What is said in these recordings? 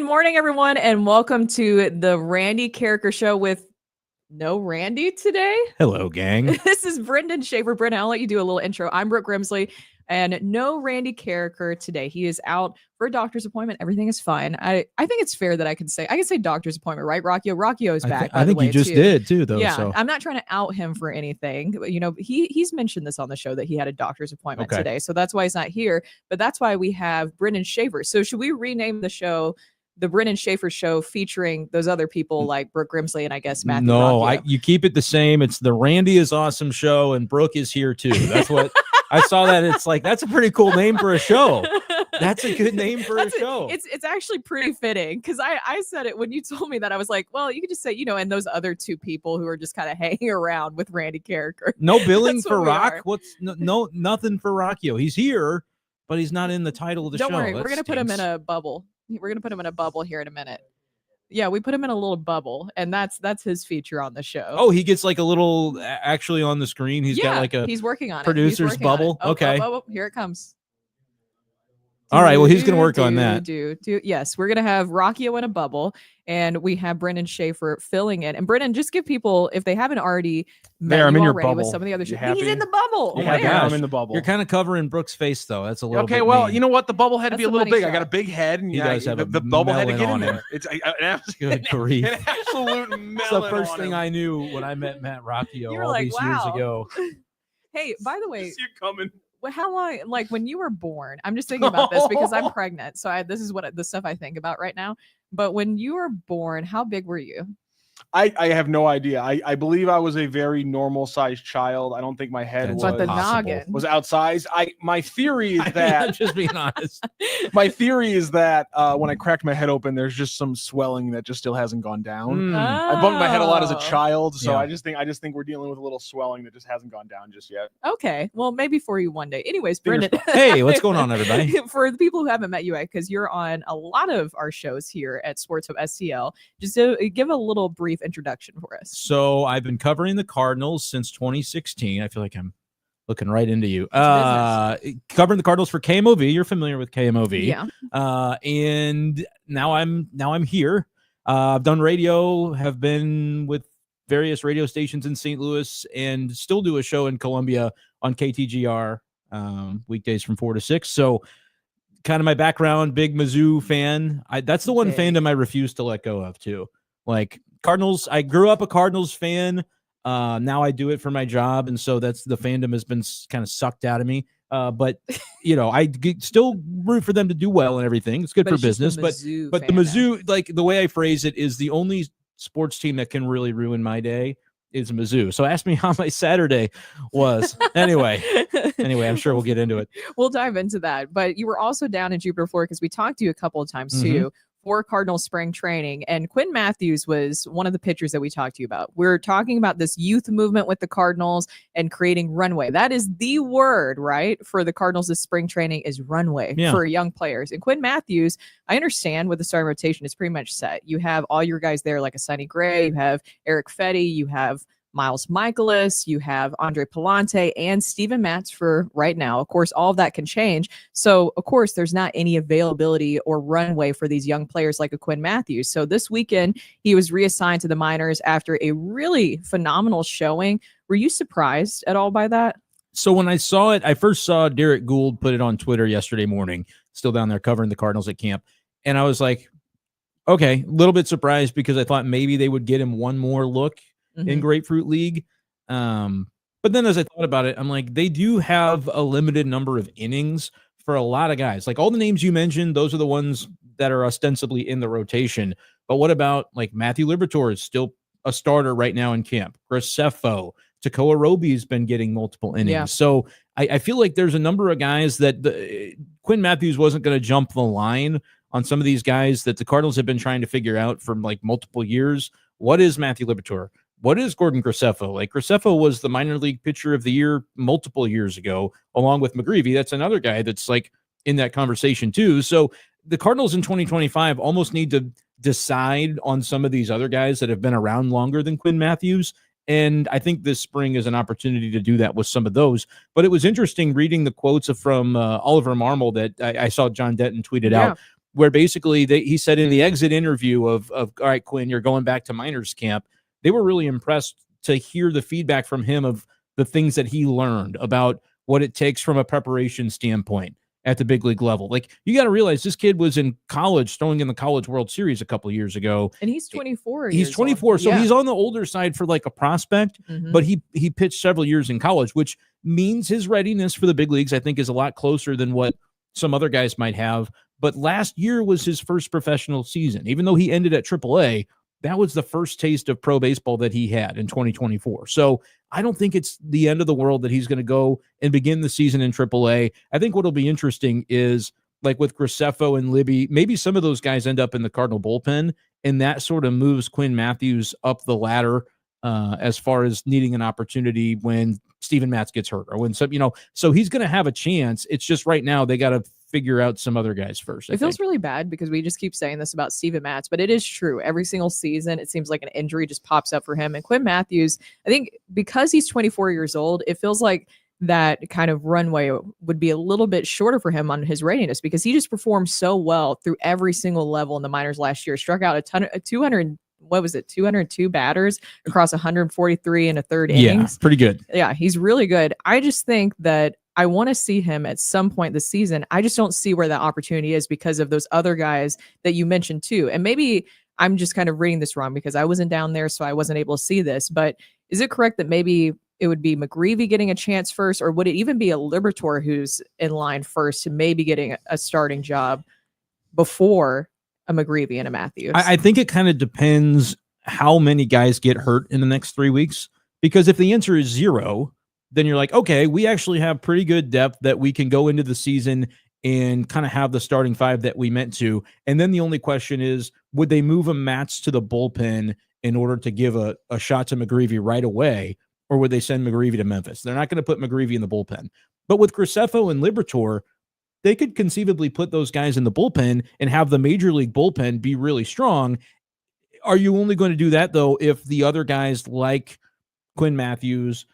morning, everyone, and welcome to the Randy Carricker Show with no Randy today. Hello, gang. This is Brenden Schaeffer. Brenden, I'll let you do a little intro. I'm Brooke Grimsley, and no Randy Carricker today. He is out for a doctor's appointment. Everything is fine. I think it's fair that I can say doctor's appointment, right? Rockio is back. I think you just did too, though. Yeah, so. I'm not trying to out him for anything. You know, he's mentioned this on the show that he had a doctor's appointment today, so that's why he's not here. But that's why we have Brenden Schaeffer. So should we rename the show the Brenden Schaeffer Show, featuring those other people like Brooke Grimsley and I guess Matthew? No, you keep it the same. It's the Randy is Awesome Show, and Brooke is here too. That's what I saw. That it's like that's a pretty cool name for a show. That's a good name for a show. It's actually pretty fitting because I said it when you told me that. I was like, well, you could just say, and those other two people who are just kind of hanging around with Randy Carricker. No billing for Rock. Nothing for Rockio. He's here, but he's not in the title of the show. Don't worry, we're gonna put him in a bubble. We're going to put him in a bubble here in a minute. Yeah, we put him in a little bubble, and that's his feature on the show. Oh, he gets like a little, actually on the screen, he's got like a he's working on producer's bubble. Okay. Here it comes. All right, well, he's going to work on that. Yes, we're going to have Rockio in a bubble, and we have Brenden Schaeffer filling it. And Brenden, just give people, if they haven't already met you already with some of the other shows. He's in the bubble. Yeah, I'm in the bubble. You're kind of covering Brooke's face, though. That's a little okay. bit Well, mean. you know what? The bubble had to be a little big. I got a big head, and you guys have the bubble had to get in there. It's an absolute grief. An absolute melon. It's the first thing I knew when I met Matt Rockio all these years ago. Hey, by the way, you're coming. How long, like when you were born, I'm just thinking about this because I'm pregnant. So this is the stuff I think about right now. But when you were born, how big were you? I have no idea. I believe I was a very normal sized child. I don't think my head was outsized. My theory is that I'm just being honest. My theory is that when I cracked my head open, there's just some swelling that just still hasn't gone down. I bumped my head a lot as a child, so I just think we're dealing with a little swelling that just hasn't gone down just yet. Okay, well maybe for you one day. Anyways, Brenden. Hey, what's going on, everybody? For the people who haven't met you, because you're on a lot of our shows here at Sports Hub STL, just give a little brief introduction for us. So I've been covering the Cardinals since 2016. I feel like I'm looking right into you. Covering the Cardinals for KMOV. You're familiar with KMOV. Yeah. And now I'm here. I've done radio, have been with various radio stations in St. Louis, and still do a show in Columbia on KTGR weekdays from 4 to 6. So kind of my background, big Mizzou fan. That's the one fandom I refuse to let go of too. Like Cardinals, I grew up a Cardinals fan. Now I do it for my job, and so that's the fandom has been kind of sucked out of me. But I still root for them to do well and everything. It's good for business. But the Mizzou, like the way I phrase it, is the only sports team that can really ruin my day is Mizzou. So ask me how my Saturday was. Anyway, I'm sure we'll get into it. We'll dive into that. But you were also down in Jupiter, Florida, because we talked to you a couple of times too. For Cardinal spring training, and Quinn Mathews was one of the pitchers that we talked to you about. We're talking about this youth movement with the Cardinals and creating Runway. That is the word, right, for the Cardinals this spring training is Runway for young players. And Quinn Mathews, I understand with the starting rotation, it's pretty much set. You have all your guys there, like a Sonny Gray, you have Eric Fetty, you have Miles Michaelis, you have Andre Palante, and Steven Matz for right now. Of course, all of that can change. So, of course, there's not any availability or runway for these young players like a Quinn Mathews. So this weekend, he was reassigned to the minors after a really phenomenal showing. Were you surprised at all by that? So when I saw it, I first saw Derek Gould put it on Twitter yesterday morning, still down there covering the Cardinals at camp. And I was like, okay, a little bit surprised because I thought maybe they would get him one more look in Grapefruit League. But then as I thought about it, I'm like, they do have a limited number of innings for a lot of guys. Like all the names you mentioned, those are the ones that are ostensibly in the rotation. But what about like Matthew Liberatore is still a starter right now in camp. Grisefo, Tekoa Roby's been getting multiple innings. Yeah. So I feel like there's a number of guys that Quinn Mathews wasn't going to jump the line on some of these guys that the Cardinals have been trying to figure out for like multiple years. What is Matthew Liberatore? What is Gordon Grisefo? Like Grisefo was the minor league pitcher of the year multiple years ago, along with McGreevy. That's another guy that's like in that conversation too. So the Cardinals in 2025 almost need to decide on some of these other guys that have been around longer than Quinn Mathews. And I think this spring is an opportunity to do that with some of those. But it was interesting reading the quotes from Oliver Marmol that I saw John Denton tweeted out. where basically he said in the exit interview of all right, Quinn, you're going back to minors camp. They were really impressed to hear the feedback from him of the things that he learned about what it takes from a preparation standpoint at the big league level. Like, you got to realize this kid was in college, throwing in the College World Series a couple of years ago. And he's 24. He's 24. So he's on the older side for like a prospect, but he pitched several years in college, which means his readiness for the big leagues, I think, is a lot closer than what some other guys might have. But last year was his first professional season. Even though he ended at AAA, that was the first taste of pro baseball that he had in 2024. So I don't think it's the end of the world that he's going to go and begin the season in AAA. I think what'll be interesting is, like with Graceffo and Libby, maybe some of those guys end up in the Cardinal bullpen, and that sort of moves Quinn Mathews up the ladder as far as needing an opportunity when Steven Matz gets hurt or when some, so he's going to have a chance. It's just right now they got to figure out some other guys first. It feels really bad because we just keep saying this about Steven Matz, but it is true. Every single season, it seems like an injury just pops up for him. And Quinn Mathews, I think because he's 24 years old, it feels like that kind of runway would be a little bit shorter for him on his readiness because he just performed so well through every single level in the minors last year. Struck out a ton of 202 batters across 143 and a third innings. Yeah, pretty good. Yeah, he's really good. I just think that I want to see him at some point this season. I just don't see where that opportunity is because of those other guys that you mentioned too. And maybe I'm just kind of reading this wrong because I wasn't down there, so I wasn't able to see this. But is it correct that maybe it would be McGreevy getting a chance first, or would it even be a Liberatore who's in line first to maybe getting a starting job before a McGreevy and a Mathews? I think it kind of depends how many guys get hurt in the next 3 weeks, because if the answer is 0, then you're like, okay, we actually have pretty good depth that we can go into the season and kind of have the starting 5 that we meant to. And then the only question is, would they move a Matz to the bullpen in order to give a shot to McGreevy right away, or would they send McGreevy to Memphis? They're not going to put McGreevy in the bullpen. But with Graceffo and Liberatore, they could conceivably put those guys in the bullpen and have the major league bullpen be really strong. Are you only going to do that, though, if the other guys like Quinn Mathews,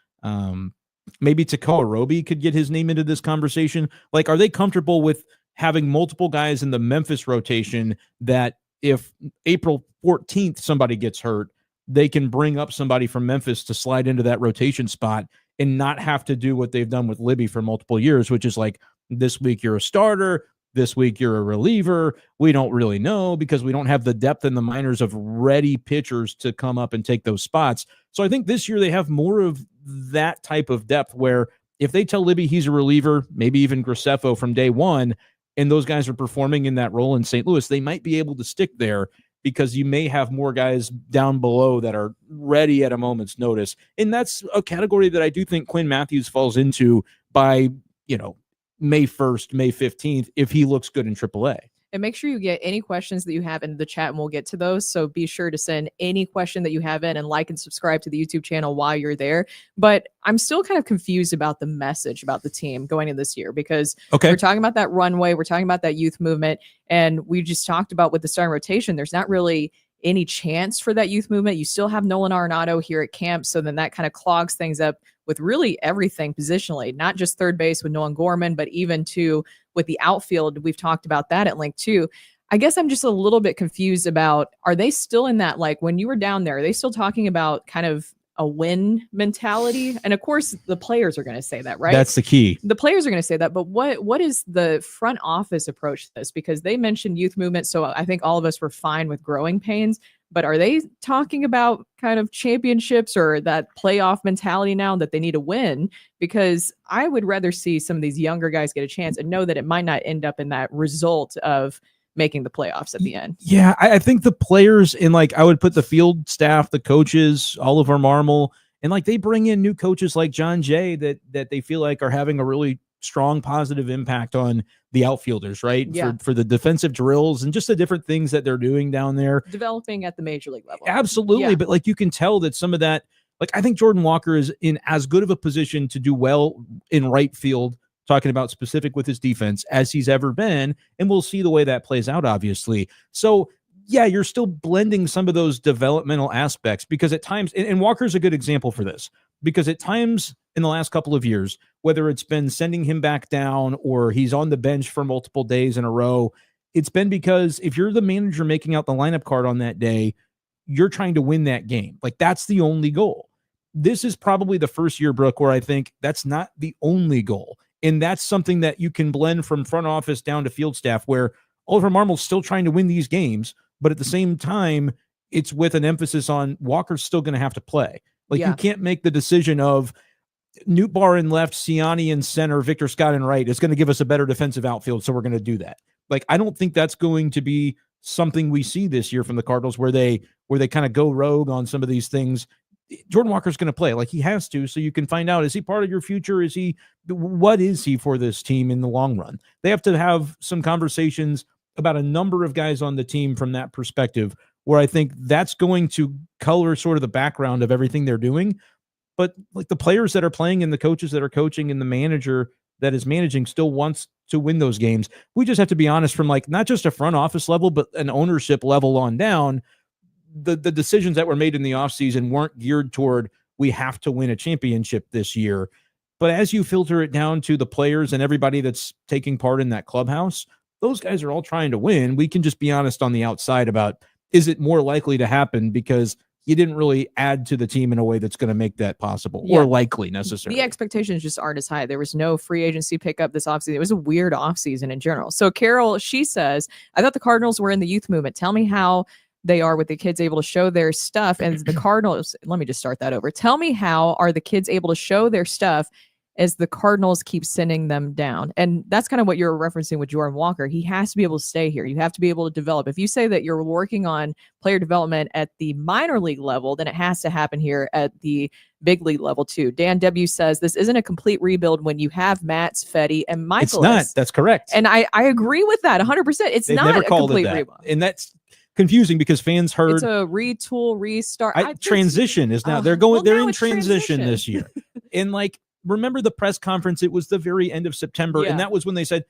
maybe Takoa Roby could get his name into this conversation? Like, are they comfortable with having multiple guys in the Memphis rotation that if April 14th somebody gets hurt, they can bring up somebody from Memphis to slide into that rotation spot and not have to do what they've done with Libby for multiple years, which is like, this week you're a starter, this week you're a reliever. We don't really know because we don't have the depth in the minors of ready pitchers to come up and take those spots. So I think this year they have more of that type of depth where if they tell Libby he's a reliever, maybe even Graceffo from day one, and those guys are performing in that role in St. Louis, they might be able to stick there because you may have more guys down below that are ready at a moment's notice. And that's a category that I do think Quinn Mathews falls into by, May 1st, May 15th, if he looks good in AAA. And make sure you get any questions that you have in the chat, and we'll get to those. So be sure to send any question that you have in and like and subscribe to the YouTube channel while you're there. But I'm still kind of confused about the message about the team going in this year because we're talking about that runway, we're talking about that youth movement, and we just talked about with the starting rotation, there's not really any chance for that youth movement. You still have Nolan Arenado here at camp, so then that kind of clogs things up with really everything positionally, not just third base with Nolan Gorman, but even too with the outfield. We've talked about that at length too. I guess I'm just a little bit confused about, are they still in that, like when you were down there, are they still talking about kind of a win mentality? And of course the players are going to say that, right? That's the key. The players are going to say that, but what is the front office approach to this? Because they mentioned youth movement. So I think all of us were fine with growing pains, but are they talking about kind of championships or that playoff mentality now that they need to win? Because I would rather see some of these younger guys get a chance and know that it might not end up in that result of making the playoffs at the end. Yeah, I think the players in, like, I would put the field staff, the coaches, Oliver Marmol, and like they bring in new coaches like John Jay that they feel like are having a really strong positive impact on the outfielders, right? Yeah. For the defensive drills and just the different things that they're doing down there. Developing at the major league level. Absolutely. Yeah. But like you can tell that some of that, like I think Jordan Walker is in as good of a position to do well in right field, talking about specific with his defense, as he's ever been. And we'll see the way that plays out, obviously. So yeah, you're still blending some of those developmental aspects because at times, and Walker's a good example for this, because at times in the last couple of years, whether it's been sending him back down or he's on the bench for multiple days in a row, it's been because if you're the manager making out the lineup card on that day, you're trying to win that game. Like, that's the only goal. This is probably the first year, Brooke, where I think that's not the only goal. And that's something that you can blend from front office down to field staff, where Oliver Marmol's still trying to win these games, but at the same time, it's with an emphasis on Walker's still going to have to play. Like, you can't make the decision of Newt Barr in left, Siani in center, Victor Scott in right is going to give us a better defensive outfield, so we're going to do that. Like, I don't think that's going to be something we see this year from the Cardinals, where they kind of go rogue on some of these things. Jordan Walker's going to play, like he has to, so you can find out, is he part of your future? What is he for this team in the long run? They have to have some conversations about a number of guys on the team from that perspective, where I think that's going to color sort of the background of everything they're doing. But like, the players that are playing and the coaches that are coaching and the manager that is managing still wants to win those games. We just have to be honest, from like not just a front office level, but an ownership level on down. The decisions that were made in the offseason weren't geared toward, we have to win a championship this year. But as you filter it down to the players and everybody that's taking part in that clubhouse, those guys are all trying to win. We can just be honest on the outside about, is it more likely to happen because you didn't really add to the team in a way that's going to make that possible or likely necessarily. The expectations just aren't as high. There was no free agency pickup this offseason. It was a weird offseason in general. So Carol, she says, I thought the Cardinals were in the youth movement. Tell me how they are with the kids able to show their stuff. And the Cardinals, let me just start that over. Tell me, how are the kids able to show their stuff as the Cardinals keep sending them down? And that's kind of what you're referencing with Jordan Walker. He has to be able to stay here. You have to be able to develop. If you say that you're working on player development at the minor league level, then it has to happen here at the big league level too. Dan W says this isn't a complete rebuild when you have Matz, Fetty, and Michaelis. It's not. That's correct. And I agree with that 100%. They've not a complete rebuild. And that's confusing because fans heard it's a retool, restart. Transition is now they're in transition this year. And like, remember the press conference? It was the very end of September. And that was when they said,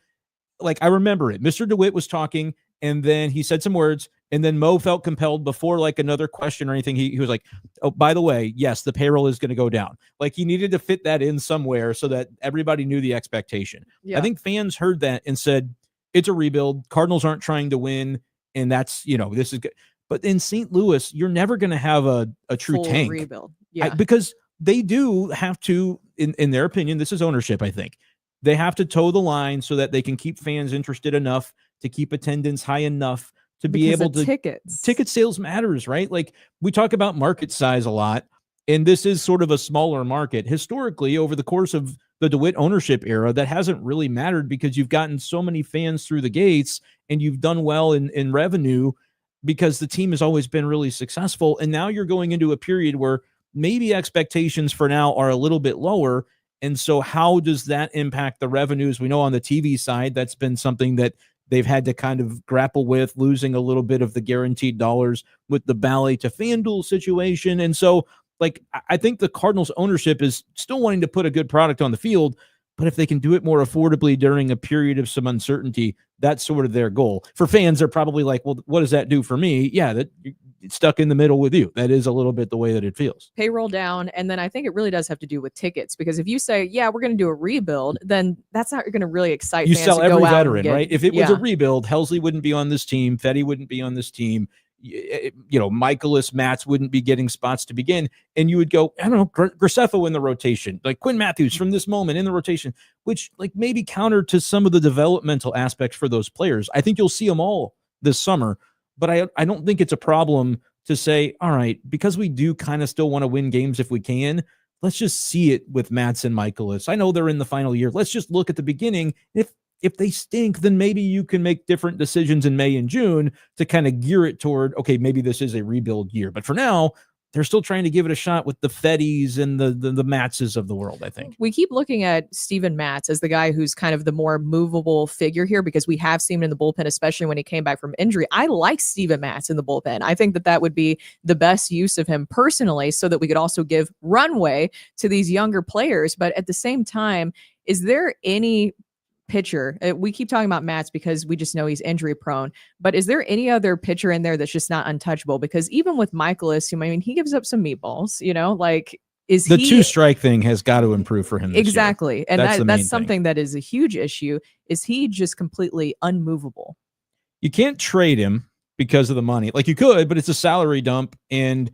like, I remember it. Mr. DeWitt was talking, and then he said some words, and then Mo felt compelled before like another question or anything. He was like, oh, by the way, yes, the payroll is going to go down. Like, he needed to fit that in somewhere so that everybody knew the expectation. I think fans heard that and said, it's a rebuild. Cardinals aren't trying to win. And that's, this is good. But in St. Louis, you're never going to have a true full tank rebuild. Because they do have to, in their opinion, this is ownership, I think. They have to toe the line so that they can keep fans interested enough to keep attendance high enough to be able to. Ticket sales matters, right? Like, we talk about market size a lot, and this is sort of a smaller market. Historically, over the course of the DeWitt ownership era, that hasn't really mattered because you've gotten so many fans through the gates and you've done well in revenue because the team has always been really successful. And now you're going into a period where maybe expectations for now are a little bit lower. And so how does that impact the revenues? We know on the TV side, that's been something that they've had to kind of grapple with, losing a little bit of the guaranteed dollars with the Ballet to FanDuel situation. And so, like, I think the Cardinals ownership is still wanting to put a good product on the field, but if they can do it more affordably during a period of some uncertainty, that's sort of their goal. For fans, they're probably like, well, what does that do for me? Yeah, that it's stuck in the middle with you. That is a little bit the way that it feels. Payroll down. And then I think it really does have to do with tickets, because if you say, yeah, we're going to do a rebuild, then that's not going to really excite fans. You sell every veteran, right? If it was a rebuild, Helsley wouldn't be on this team. Fetty wouldn't be on this team. Michaelis, Matz wouldn't be getting spots to begin. And you would go, I don't know, Graceffo in the rotation, like Quinn Mathews from this moment in the rotation, which like maybe counter to some of the developmental aspects for those players. I think you'll see them all this summer, but I don't think it's a problem to say, all right, because we do kind of still want to win games if we can, let's just see it with Matz and Michaelis. I know they're in the final year. Let's just look at the beginning. If they stink, then maybe you can make different decisions in May and June to kind of gear it toward, okay, maybe this is a rebuild year. But for now, they're still trying to give it a shot with the Fettys and the Matzes of the world, I think. We keep looking at Steven Matz as the guy who's kind of the more movable figure here, because we have seen him in the bullpen, especially when he came back from injury. I like Steven Matz in the bullpen. I think that would be the best use of him personally, so that we could also give runway to these younger players. But at the same time, is there any pitcher, we keep talking about Matz because we just know he's injury prone, but is there any other pitcher in there that's just not untouchable? Because even with Michaelis, he gives up some meatballs, like, is the 2-strike thing has got to improve for him this exactly year. And that's something that is a huge issue. Is he just completely unmovable? You can't trade him because of the money. Like you could, but it's a salary dump. And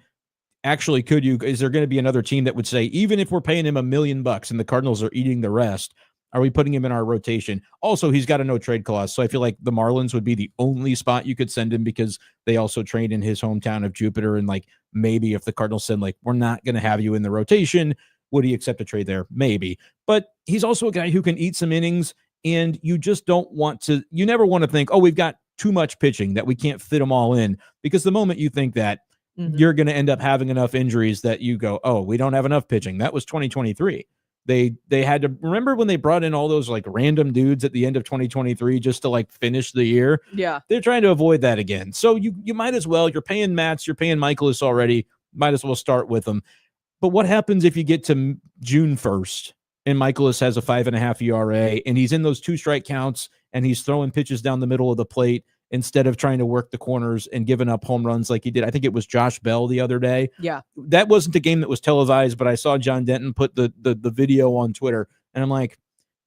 actually, is there going to be another team that would say, even if we're paying him $1 million and the Cardinals are eating the rest, are we putting him in our rotation? Also, he's got a no trade clause. So I feel like the Marlins would be the only spot you could send him because they also trained in his hometown of Jupiter. And like, maybe if the Cardinals said, like, we're not going to have you in the rotation, would he accept a trade there? Maybe. But he's also a guy who can eat some innings, and you just don't want to, you never want to think, oh, we've got too much pitching that we can't fit them all in, because the moment you think that, you're going to end up having enough injuries that you go, oh, we don't have enough pitching. That was 2023. They had to remember when they brought in all those like random dudes at the end of 2023 just to like finish the year. Yeah. They're trying to avoid that again. So you might as well, you're paying Matz, you're paying Michaelis already. Might as well start with them. But what happens if you get to June 1st and Michaelis has a 5.5 ERA and he's in those 2 strike counts and he's throwing pitches down the middle of the plate instead of trying to work the corners and giving up home runs like he did? I think it was Josh Bell the other day. Yeah. That wasn't a game that was televised, but I saw John Denton put the video on Twitter, and I'm like,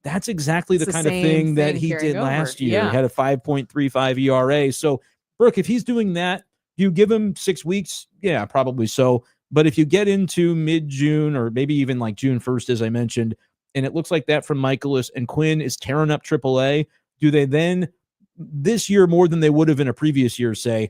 that's exactly the kind of thing that he did last year. Yeah. He had a 5.35 ERA. So, Brooke, if he's doing that, you give him 6 weeks? Yeah, probably so. But if you get into mid-June or maybe even like June 1st, as I mentioned, and it looks like that from Michaelis and Quinn is tearing up AAA, do they then this year more than they would have in a previous year say,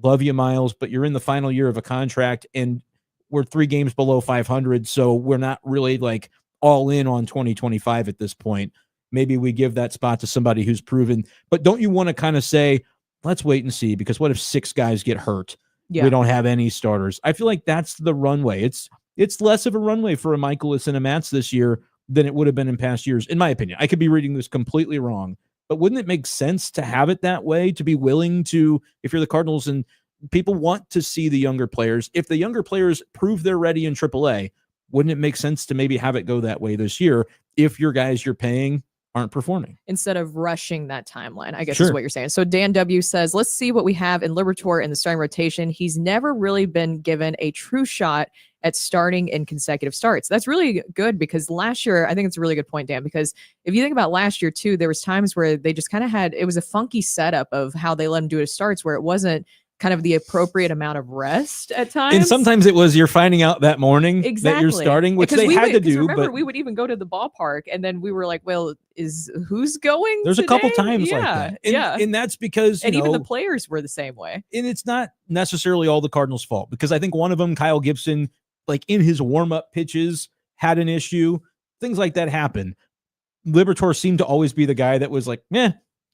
love you, Miles, but you're in the final year of a contract and we're 3 games below 500, so we're not really like all in on 2025 at this point. Maybe we give that spot to somebody who's proven. But don't you want to kind of say, let's wait and see, because what if 6 guys get hurt? Yeah. We don't have any starters. I feel like that's the runway. It's less of a runway for a Michaelis and a Matz this year than it would have been in past years, in my opinion. I could be reading this completely wrong, but wouldn't it make sense to have it that way, to be willing to, if you're the Cardinals and people want to see the younger players, if the younger players prove they're ready in AAA, wouldn't it make sense to maybe have it go that way this year if your guys you're paying aren't performing? Instead of rushing that timeline, I guess is what you're saying. So Dan W says, let's see what we have in Liberatore in the starting rotation. He's never really been given a true shot at starting in consecutive starts. That's really good, because last year, I think it's a really good point, Dan, because if you think about last year too, there was times where they just kind of it was a funky setup of how they let him do his starts, where it wasn't kind of the appropriate amount of rest at times. And sometimes it was you're finding out that morning that you're starting, which they had to do. Remember, we would even go to the ballpark and then we were like, well, who's going There's today? A couple times like that. And that's because, even the players were the same way. And it's not necessarily all the Cardinals' fault, because I think one of them, Kyle Gibson, like in his warm-up pitches, had an issue. Things like that happen. Liberatore seemed to always be the guy that was like,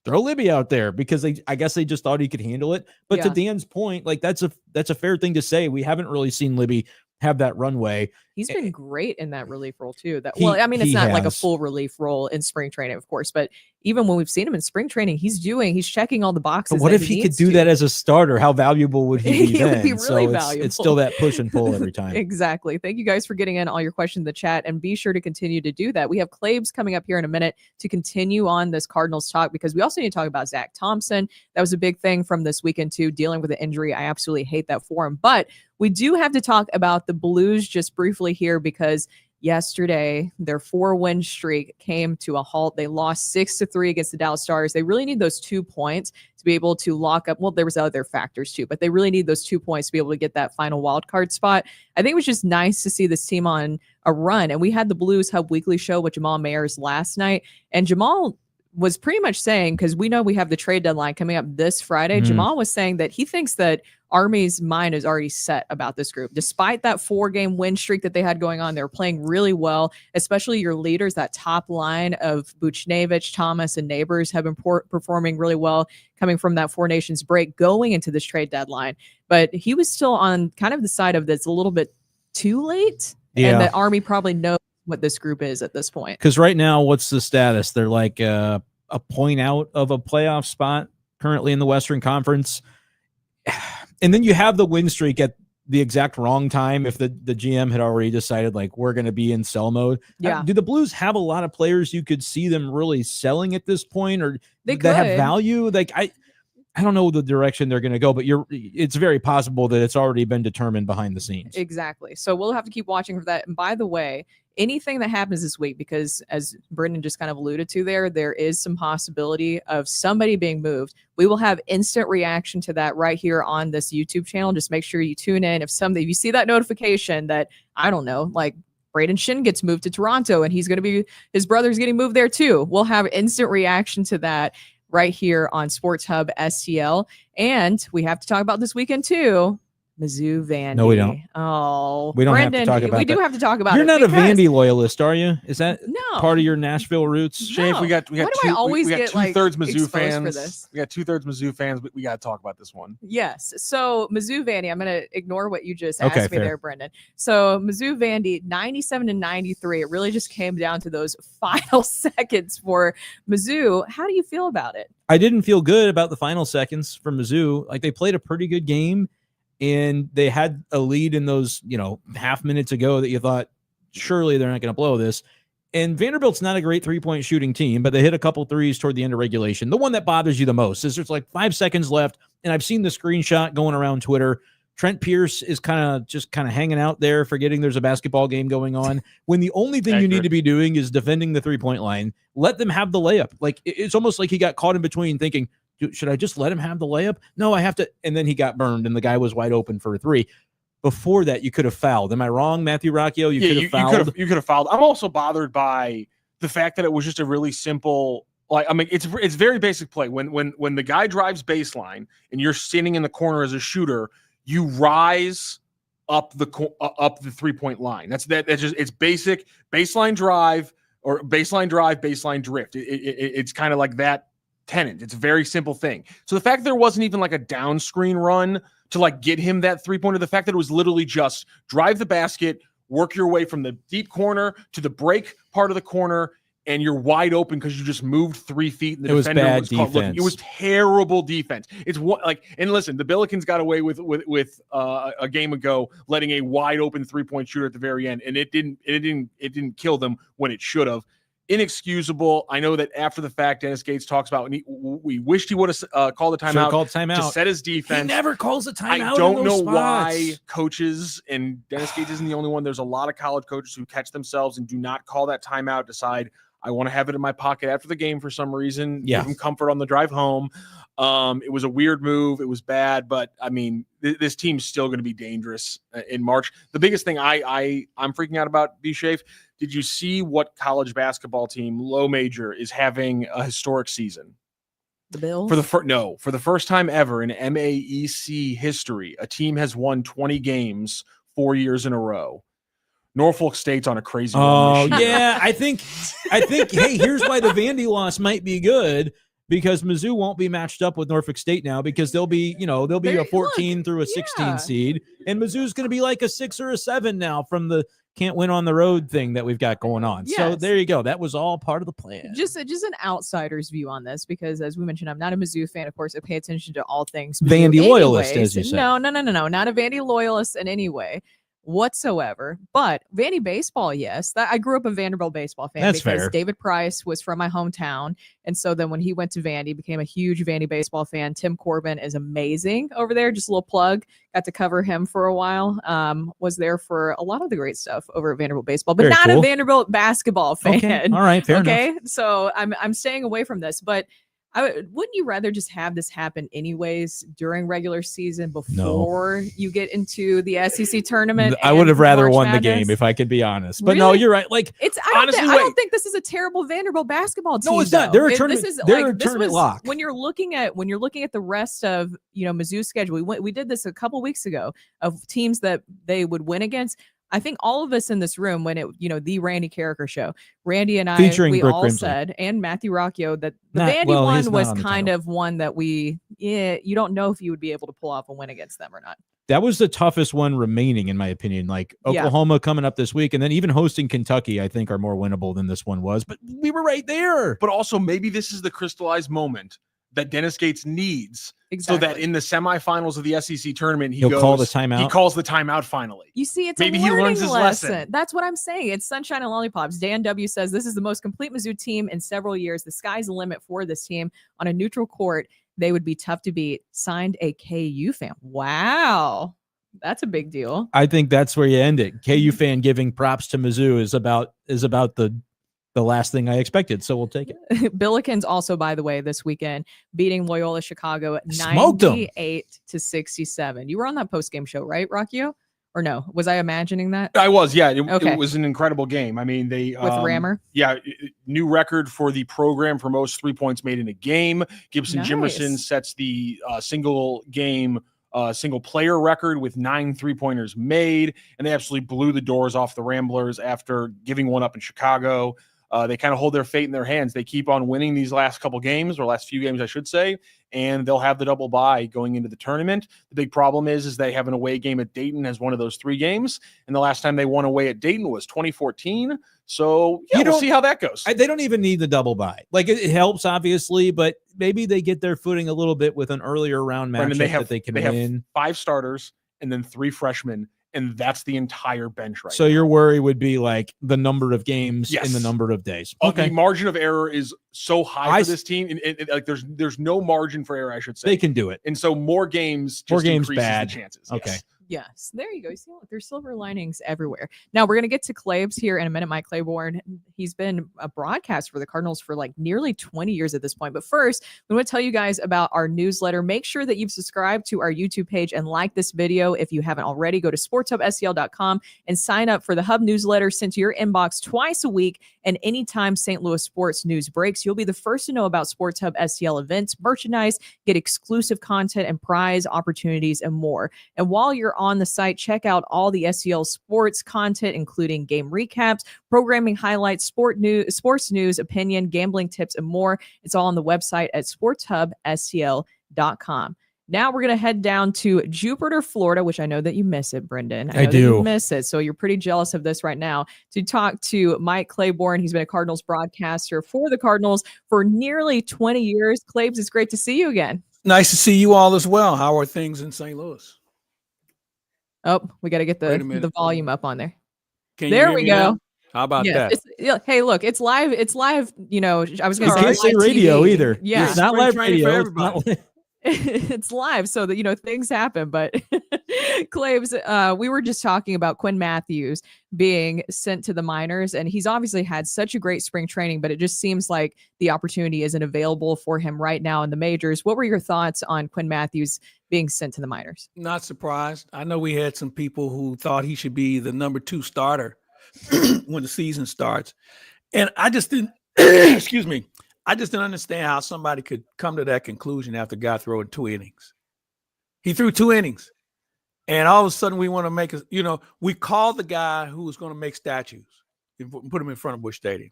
throw Libby out there, because I guess they just thought he could handle it. But to Dan's point, like that's a fair thing to say. We haven't really seen Libby have that runway. He's been great in that relief role too. It's not like a full relief role in spring training, of course, but even when we've seen him in spring training, he's checking all the boxes. But what if he could do that as a starter? How valuable would he be he then? Would be really valuable. It's still that push and pull every time. Exactly. Thank you guys for getting in all your questions in the chat, and be sure to continue to do that. We have Claibs coming up here in a minute to continue on this Cardinals talk, because we also need to talk about Zach Thompson. That was a big thing from this weekend too, dealing with an injury. I absolutely hate that for him, but we do have to talk about the Blues just briefly here, because yesterday their 4-win streak came to a halt. They lost 6-3 against the Dallas Stars. They really need those 2 points to be able to lock up. Well, there was other factors too, but they really need those 2 points to be able to get that final wild card spot. I think it was just nice to see this team on a run. And we had the Blues Hub Weekly show with Jamal Mayers last night, and Jamal was pretty much saying, because we know we have the trade deadline coming up this Friday, Jamal was saying that he thinks that Army's mind is already set about this group. Despite that 4-game win streak that they had going on, they were playing really well, especially your leaders. That top line of Buchnevich, Thomas, and Neighbors have been performing really well coming from that Four Nations break going into this trade deadline. But he was still on kind of the side of this a little bit too late, and that Army probably knows what this group is at this point. Because right now, what's the status? They're like a point out of a playoff spot currently in the Western Conference. And then you have the win streak at the exact wrong time if the GM had already decided, like, we're going to be in sell mode. Yeah. Do the Blues have a lot of players you could see them really selling at this point, or that have value? Like, I don't know the direction they're going to go, but it's very possible that it's already been determined behind the scenes. Exactly. So we'll have to keep watching for that. And by the way, anything that happens this week, because as Brenden just kind of alluded to there is some possibility of somebody being moved. We will have instant reaction to that right here on this YouTube channel. Just make sure you tune in. If you see that notification that, I don't know, like Brayden Schenn gets moved to Toronto and his brother's getting moved there too. We'll have instant reaction to that right here on Sports Hub STL. And we have to talk about this weekend too. Mizzou Vandy. No, we don't. Oh, we don't Brenden, have to talk about we do have to talk about You're it. You're not a Vandy loyalist, are you? Is that part of your Nashville roots? No. Shave, we got Why do two, I always we got get, two-thirds like, Mizzou exposed fans. for this? We got two-thirds Mizzou fans, but we got to talk about this one. Yes. So Mizzou Vandy, I'm going to ignore what you just asked me fair. there, Brenden. So Mizzou Vandy, 97-93. It really just came down to those final seconds for Mizzou. How do you feel about it? I didn't feel good about the final seconds for Mizzou. Like, they played a pretty good game, and they had a lead in those, half minutes ago that you thought, surely they're not going to blow this. And Vanderbilt's not a great three-point shooting team, but they hit a couple threes toward the end of regulation. The one that bothers you the most is there's like 5 seconds left, and I've seen the screenshot going around Twitter. Trent Pierce is kind of hanging out there, forgetting there's a basketball game going on, when the only thing you need to be doing is defending the three-point line. Let them have the layup. Like, it's almost like he got caught in between thinking, should I just let him have the layup? No, I have to. And then he got burned, and the guy was wide open for a three. Before that, you could have fouled. Am I wrong, Matthew Rocchio? You could have fouled. You could have fouled. I'm also bothered by the fact that it was just a really simple, it's very basic play. When the guy drives baseline and you're standing in the corner as a shooter, you rise up the 3-point line. That's just, it's basic baseline drive or baseline drift. It's kind of like that tenant. It's a very simple thing. So the fact that there wasn't even like a down screen run to like get him that 3-pointer, the fact that it was literally just drive the basket, work your way from the deep corner to the break part of the corner, and you're wide open because you just moved 3 feet and the defender was caught looking. It was terrible defense. It's and listen, the Billikens got away with a game ago letting a wide open 3-point shooter at the very end, and it didn't kill them when it should have. Inexcusable. I know that after the fact, Dennis Gates talks about we wished he would have called a timeout to set his defense. He never calls a timeout. I don't know why coaches, and Dennis Gates isn't the only one. There's a lot of college coaches who catch themselves and do not call that timeout. Decide I want to have it in my pocket after the game for some reason. Yeah. Give them comfort on the drive home. It was a weird move. It was bad, but I mean, this team's still going to be dangerous in March. The biggest thing I'm freaking out about, B-Shafe, did you see what college basketball team, low major, is having a historic season? The Bills? For the first time ever in MAEC history, a team has won 20 games 4 years in a row. Norfolk State's on a crazy run. Oh, yeah. I think, hey, here's why the Vandy loss might be good, because Mizzou won't be matched up with Norfolk State now, because they'll be a 14 through a 16 seed, and Mizzou's going to be like a 6 or a 7 now from the can't win on the road thing that we've got going on. Yes. So there you go. That was all part of the plan. Just an outsider's view on this, because as we mentioned, I'm not a Mizzou fan. Of course, I pay attention to all things Mizzou Vandy loyalist, as you said. No, not a Vandy loyalist in any way whatsoever. But Vandy baseball, yes. I grew up a Vanderbilt baseball fan. That's because fair. David Price was from my hometown. And so then when he went to Vandy, became a huge Vandy baseball fan. Tim Corbin is amazing over there. Just a little plug. Got to cover him for a while. Was there for a lot of the great stuff over at Vanderbilt baseball, but not a Vanderbilt basketball fan. Okay. All right, fair enough. So I'm staying away from this, but wouldn't you rather just have this happen anyways during regular season before you get into the SEC tournament? I would have rather won Madness? the game, if I could be honest. But really? No, you're right. Like, I don't think this is a terrible Vanderbilt basketball team. No, it's not. They're a tournament. They're a tournament lock. When you're looking at the rest of Mizzou's schedule, we did this a couple weeks ago of teams that they would win against. I think all of us in this room, when the Randy Carricker show, Randy and I, we Brooke all Grimsley. said, and Matthew Rocchio, that the Vandy one was kind of one that you don't know if you would be able to pull off a win against them or not. That was the toughest one remaining, in my opinion. Like Oklahoma coming up this week, and then even hosting Kentucky, I think, are more winnable than this one was. But we were right there. But also, maybe this is the crystallized moment that Dennis Gates needs. Exactly. So that in the semifinals of the SEC tournament, he call the timeout. He calls the timeout finally. You see, it's maybe a he learns his lesson. That's what I'm saying. It's sunshine and lollipops. Dan W says this is the most complete Mizzou team in several years. The sky's the limit for this team on a neutral court. They would be tough to beat. Signed a KU fan. Wow. That's a big deal. I think that's where you end it. KU fan giving props to Mizzou is about the last thing I expected. So we'll take it. Billikens also, by the way, this weekend beating Loyola Chicago at Smoked them. 98-67. You were on that post-game show, right, Rockio? Or no? Was I imagining that? I was, yeah. Okay. It was an incredible game. I mean, they With Rammer? Yeah, new record for the program for most 3 points made in a game. Gibson Nice. Jimerson sets the single player record with 9 3-pointers made, and they absolutely blew the doors off the Ramblers after giving one up in Chicago. They kind of hold their fate in their hands. They keep on winning these last couple games, or last few games, I should say, and they'll have the double bye going into the tournament. The big problem is they have an away game at Dayton as one of those 3 games, and the last time they won away at Dayton was 2014. So yeah, we'll see how that goes. They don't even need the double bye. Like it helps, obviously, but maybe they get their footing a little bit with an earlier round matchup that they can win. Have 5 starters and then 3 freshmen, and that's the entire bench right so now. Your worry would be like the number of games Yes. in the number of days. Okay. The margin of error is so high for this team, and like there's no margin for error, I should say. They can do it. And so more games increases bad. the chances. Okay. Yes. Yes, there you go. You see, look, there's silver linings everywhere. Now we're going to get to Claibs here in a minute. Mike Claiborne, he's been a broadcaster for the Cardinals for like nearly 20 years at this point. But first, we want to tell you guys about our newsletter. Make sure that you've subscribed to our YouTube page and like this video. If you haven't already, go to sportshubstl.com and sign up for the Hub newsletter sent to your inbox twice a week. And anytime St. Louis sports news breaks, you'll be the first to know about Sports Hub STL events, merchandise, get exclusive content and prize opportunities and more. And while you're on the site, check out all the STL sports content, including game recaps, programming highlights, sports news, opinion, gambling tips, and more. It's all on the website at sportshubstl.com. Now we're going to head down to Jupiter, Florida, which I know that you miss it, Brenden. I do. You miss it. So you're pretty jealous of this right now, to talk to Mike Claiborne. He's been a Cardinals broadcaster for the Cardinals for nearly 20 years. Claibs, it's great to see you again. Nice to see you all as well. How are things in St. Louis? Oh, we got to get the volume up on there. There we go. Now? How about that? Hey, look, it's live. It's live. You know, I was going to can't say radio either. Yeah, it's not live radio for everybody. It's live, so that things happen. But Claibs, we were just talking about Quinn Mathews being sent to the minors, and he's obviously had such a great spring training, but it just seems like the opportunity isn't available for him right now in the majors. What were your thoughts on Quinn Mathews being sent to the minors? Not surprised. I know we had some people who thought he should be the number 2 starter when the season starts, and I just didn't. Excuse me. I just didn't understand how somebody could come to that conclusion after a guy throwing 2 innings. He threw 2 innings. And all of a sudden we want to make we called the guy who was going to make statues and put him in front of Busch Stadium.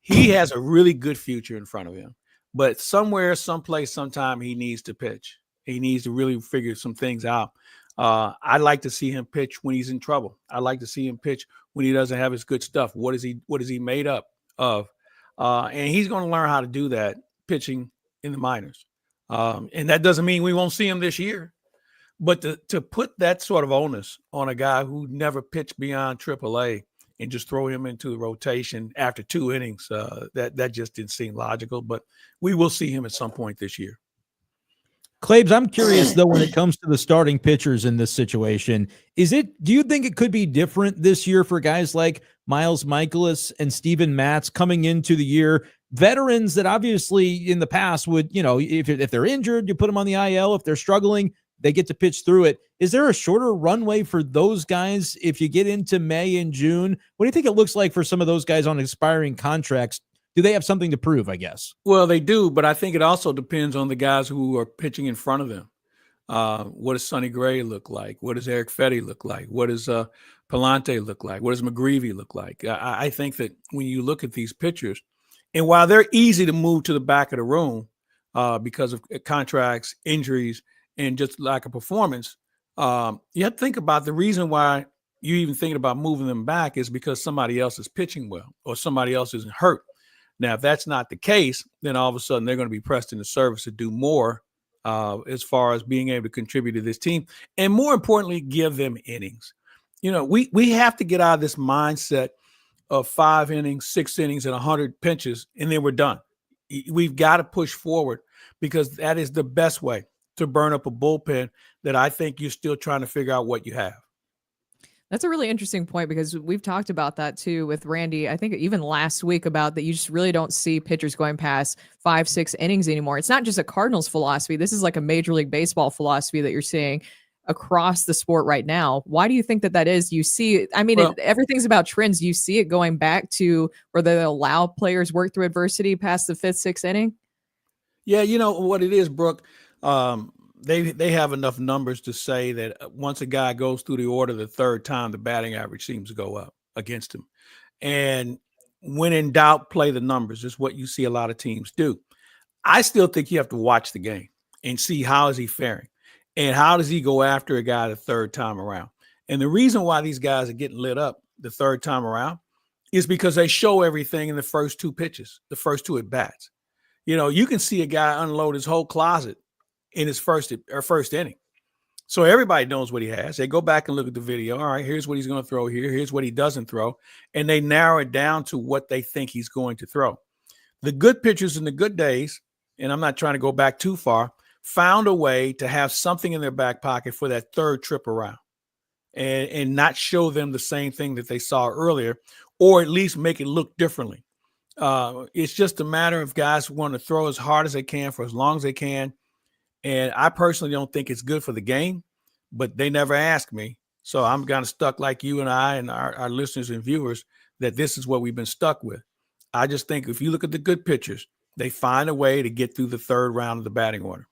He has a really good future in front of him. But somewhere, someplace, sometime he needs to pitch. He needs to really figure some things out. I'd like to see him pitch when he's in trouble. I'd like to see him pitch when he doesn't have his good stuff. What is he made up of? And he's going to learn how to do that pitching in the minors. And that doesn't mean we won't see him this year. But to put that sort of onus on a guy who never pitched beyond AAA and just throw him into the rotation after 2 innings, that just didn't seem logical. But we will see him at some point this year. Claibs, I'm curious, though, when it comes to the starting pitchers in this situation, do you think it could be different this year for guys like Miles Michaelis and Steven Matz coming into the year? Veterans that obviously in the past would, if they're injured, you put them on the IL. If they're struggling, they get to pitch through it. Is there a shorter runway for those guys if you get into May and June? What do you think it looks like for some of those guys on expiring contracts? Do they have something to prove, I guess? Well, they do, but I think it also depends on the guys who are pitching in front of them. What does Sonny Gray look like? What does Eric Fetty look like? What does Palante look like? What does McGreevy look like? I think that when you look at these pitchers, and while they're easy to move to the back of the room because of contracts, injuries, and just lack of performance, you have to think about the reason why you're even thinking about moving them back is because somebody else is pitching well or somebody else isn't hurt. Now, if that's not the case, then all of a sudden they're going to be pressed into service to do more as far as being able to contribute to this team. And more importantly, give them innings. We have to get out of this mindset of 5 innings, 6 innings, and 100 pitches, and then we're done. We've got to push forward because that is the best way to burn up a bullpen that I think you're still trying to figure out what you have. That's a really interesting point because we've talked about that too with Randy. I think even last week about that you just really don't see pitchers going past 5-6 innings anymore. It's not just a Cardinals philosophy. This is like a Major League Baseball philosophy that you're seeing across the sport right now. Why do you think that is? You see, I mean, everything's about trends. You see it going back to where they allow players work through adversity past the 5th, 6th inning. Yeah, you know what it is, Brooke. They have enough numbers to say that once a guy goes through the order the third time, the batting average seems to go up against him. And when in doubt, play the numbers is what you see a lot of teams do. I still think you have to watch the game and see how is he faring and how does he go after a guy the third time around. And the reason why these guys are getting lit up the third time around is because they show everything in the first 2 pitches, the first 2 at bats. You know, you can see a guy unload his whole closet in his first inning. So everybody knows what he has. They go back and look at the video. All right, here's what he's going to throw here. Here's what he doesn't throw. And they narrow it down to what they think he's going to throw. The good pitchers in the good days, and I'm not trying to go back too far, found a way to have something in their back pocket for that third trip around and not show them the same thing that they saw earlier, or at least make it look differently. It's just a matter of guys want to throw as hard as they can for as long as they can. And I personally don't think it's good for the game, but they never asked me. So I'm kind of stuck like you and I and our listeners and viewers that this is what we've been stuck with. I just think if you look at the good pitchers, they find a way to get through the third round of the batting order.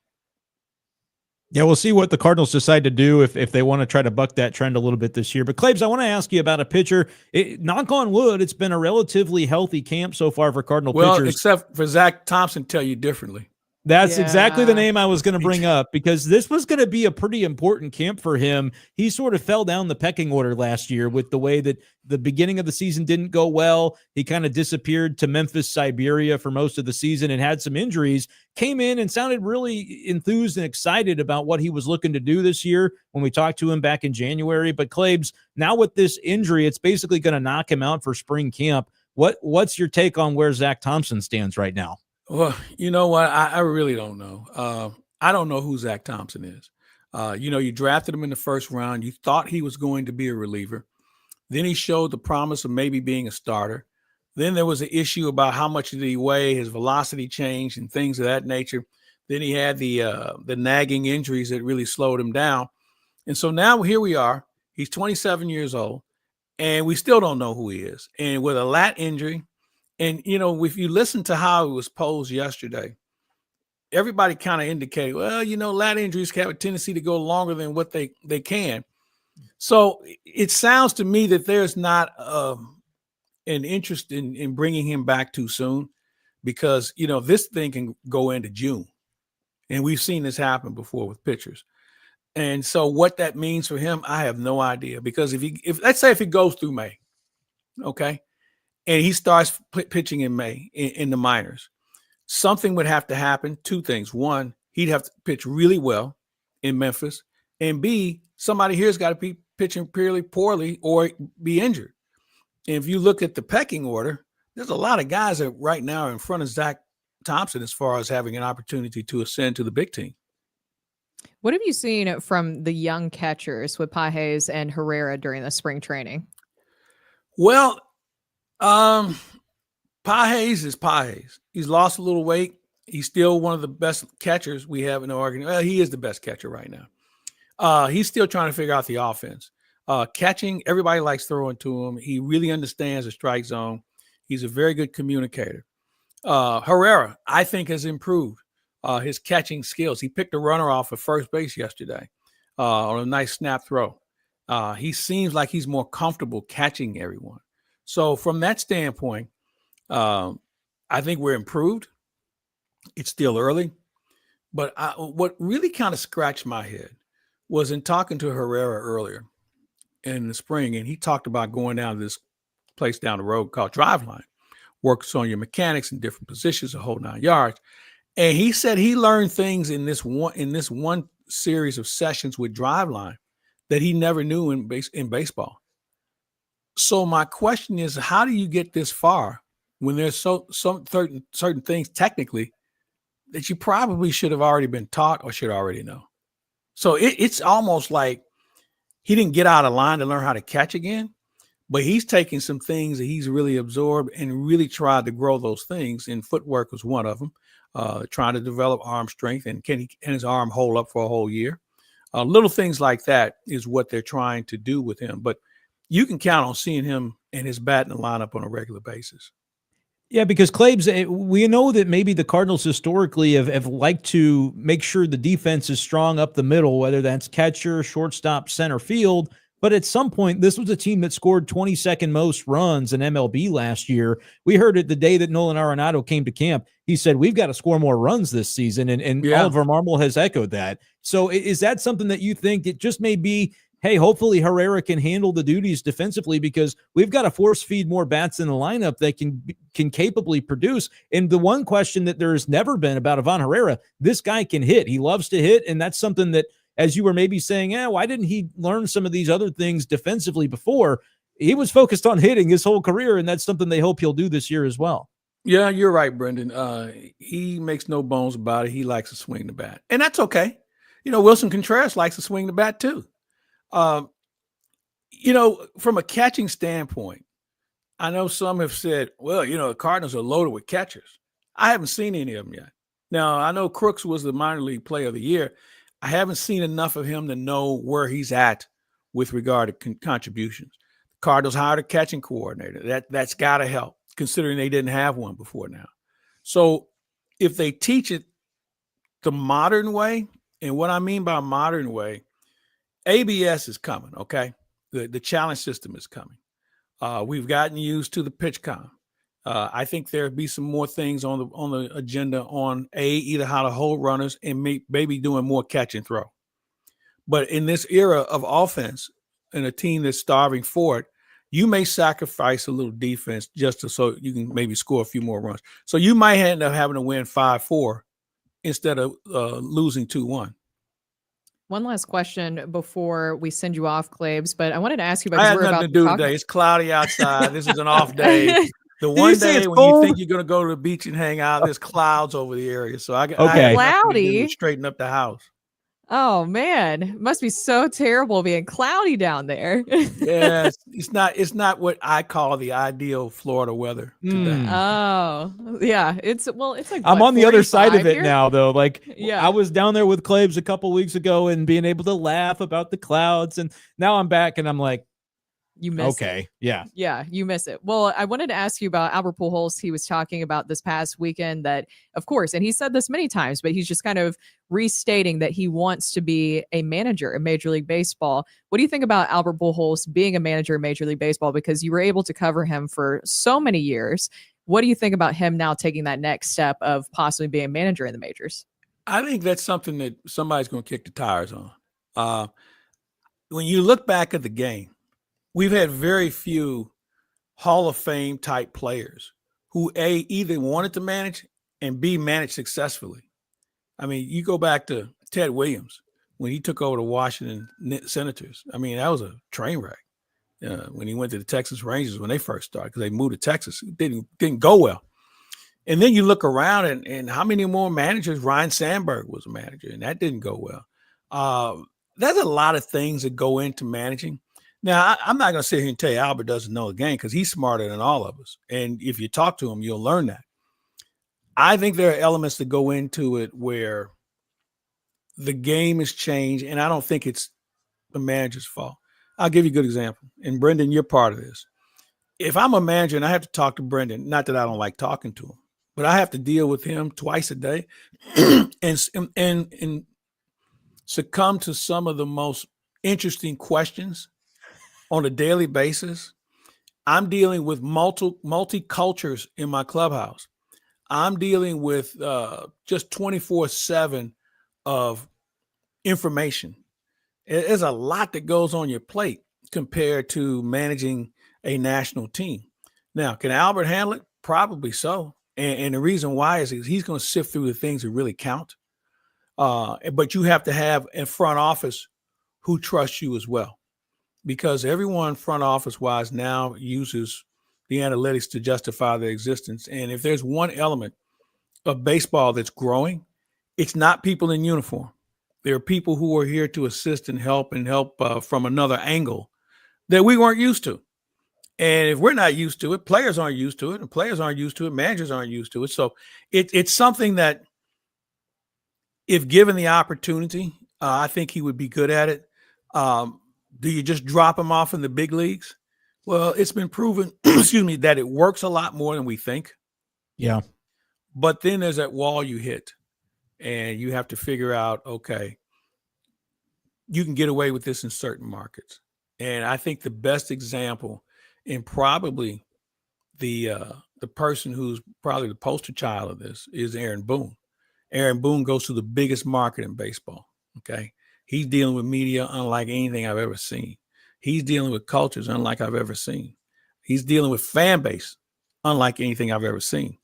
Yeah, we'll see what the Cardinals decide to do if they want to try to buck that trend a little bit this year. But, Claibs, I want to ask you about a pitcher. Knock on wood, it's been a relatively healthy camp so far for Cardinal pitchers. Well, except for Zach Thompson tell you differently. That's exactly the name I was going to bring up because this was going to be a pretty important camp for him. He sort of fell down the pecking order last year with the way that the beginning of the season didn't go well. He kind of disappeared to Memphis, Siberia for most of the season and had some injuries. Came in and sounded really enthused and excited about what he was looking to do this year when we talked to him back in January. But Claibs, now with this injury, it's basically going to knock him out for spring camp. What's your take on where Zach Thompson stands right now? Well, you know what? I really don't know. I don't know who Zach Thompson is. You drafted him in the first round. You thought he was going to be a reliever. Then he showed the promise of maybe being a starter. Then there was an issue about how much did he weigh, his velocity changed and things of that nature. Then he had the nagging injuries that really slowed him down. And so now here we are. He's 27 years old, and we still don't know who he is. And with a lat injury, and, if you listen to how it was posed yesterday, everybody kind of indicated, well, lat injuries have a tendency to go longer than what they can. So it sounds to me that there's not an interest in bringing him back too soon because, this thing can go into June. And we've seen this happen before with pitchers. And so what that means for him, I have no idea. Because if let's say if he goes through May, okay, and he starts pitching in May in the minors, something would have to happen. 2 things. 1, he'd have to pitch really well in Memphis. And B, somebody here's got to be pitching really poorly or be injured. And if you look at the pecking order, there's a lot of guys that right now are in front of Zach Thompson as far as having an opportunity to ascend to the big team. What have you seen from the young catchers with Pujols and Herrera during the spring training? Well, Pujols is Pujols. He's lost a little weight. He's still one of the best catchers we have in the organization. Well, he is the best catcher right now. He's still trying to figure out the offense. Catching, everybody likes throwing to him. He really understands the strike zone. He's a very good communicator. Herrera, I think, has improved his catching skills. He picked a runner off at first base yesterday on a nice snap throw. He seems like he's more comfortable catching everyone. So from that standpoint, I think we're improved. It's still early. But what really kind of scratched my head was in talking to Herrera earlier in the spring, and he talked about going down to this place down the road called Driveline, works on your mechanics in different positions, a whole 9 yards. And he said he learned things in this one series of sessions with Driveline that he never knew in baseball. So my question is, how do you get this far when there's some certain things technically that you probably should have already been taught or should already know. So it's almost like he didn't get out of line to learn how to catch again, but he's taking some things that he's really absorbed and really tried to grow those things. And footwork was one of them, trying to develop arm strength. And can his arm hold up for a whole year? Little things like that is what they're trying to do with him. But you can count on seeing him and his bat in the lineup on a regular basis. Yeah, because Claibs, we know that maybe the Cardinals historically have liked to make sure the defense is strong up the middle, whether that's catcher, shortstop, center field. But at some point, this was a team that scored 22nd most runs in MLB last year. We heard it the day that Nolan Arenado came to camp. He said, we've got to score more runs this season. And Oliver Marmol has echoed that. So is that something that you think it just may be, hey, hopefully Herrera can handle the duties defensively because we've got to force feed more bats in the lineup that can capably produce. And the one question that there's never been about Ivan Herrera, this guy can hit. He loves to hit. And that's something that, as you were maybe saying, why didn't he learn some of these other things defensively before? He was focused on hitting his whole career, and that's something they hope he'll do this year as well. Yeah, you're right, Brenden. He makes no bones about it. He likes to swing the bat, and that's okay. Wilson Contreras likes to swing the bat too. From a catching standpoint, I know some have said, well, the Cardinals are loaded with catchers. I haven't seen any of them yet. Now, I know Crooks was the minor league player of the year. I haven't seen enough of him to know where he's at with regard to contributions. The Cardinals hired a catching coordinator. That's got to help, considering they didn't have one before now. So if they teach it the modern way, and what I mean by modern way, ABS is coming, okay? The challenge system is coming. We've gotten used to the pitch count. I think there'll be some more things on the agenda on either how to hold runners and maybe doing more catch and throw. But in this era of offense and a team that's starving for it, you may sacrifice a little defense just so you can maybe score a few more runs. So you might end up having to win 5-4 instead of losing 2-1. One last question before we send you off, Claibs, but I wanted to ask you about. I had nothing to do today. It's cloudy outside. This is an off day. The one day when you think you're going to go to the beach and hang out, there's clouds over the area. So I cloudy. Straighten up the house. Oh man, it must be so terrible being cloudy down there. Yes, it's not what I call the ideal Florida weather today. Oh, yeah. It's like I'm on the other side of it here? now though. I was down there with Claibs a couple weeks ago and being able to laugh about the clouds, and now I'm back and I'm like, you miss it. Yeah, you miss it. Well, I wanted to ask you about Alber Pujols. He was talking about this past weekend that, of course, and he said this many times, but he's just kind of restating that he wants to be a manager in Major League Baseball. What do you think about Alber Pujols being a manager in Major League Baseball? Because you were able to cover him for so many years. What do you think about him now taking that next step of possibly being a manager in the majors? I think that's something that somebody's going to kick the tires on. When you look back at the game, we've had very few Hall of Fame type players who either wanted to manage and B, managed successfully. I mean, you go back to Ted Williams when he took over the Washington Senators. I mean, that was a train wreck when he went to the Texas Rangers when they first started because they moved to Texas. It didn't go well. And then you look around and how many more managers? Ryan Sandberg was a manager, and that didn't go well. There's a lot of things that go into managing. Now, I'm not going to sit here and tell you Albert doesn't know the game because he's smarter than all of us. And if you talk to him, you'll learn that. I think there are elements that go into it where the game has changed, and I don't think it's the manager's fault. I'll give you a good example. And Brenden, you're part of this. If I'm a manager and I have to talk to Brenden, not that I don't like talking to him, but I have to deal with him twice a day and succumb to some of the most interesting questions on a daily basis. I'm dealing with multi-cultures in my clubhouse. I'm dealing with just 24/7 of information. There's a lot that goes on your plate compared to managing a national team. Now, can Albert handle it? Probably so. And the reason why is he's going to sift through the things that really count. But you have to have a front office who trusts you as well. Because everyone front office wise now uses the analytics to justify their existence. And if there's one element of baseball that's growing, it's not people in uniform. There are people who are here to assist and help from another angle that we weren't used to. And if we're not used to it, players aren't used to it, and players aren't used to it, managers aren't used to it. So it's something that, if given the opportunity, I think he would be good at it. Do you just drop him off in the big leagues? Well, it's been proven, that it works a lot more than we think. Yeah. But then there's that wall you hit, and you have to figure out, okay, you can get away with this in certain markets. And I think the best example, and probably the person who's probably the poster child of this, is Aaron Boone. Aaron Boone goes to the biggest market in baseball. Okay. He's dealing with media unlike anything I've ever seen. He's dealing with cultures unlike I've ever seen. He's dealing with fan base unlike anything I've ever seen.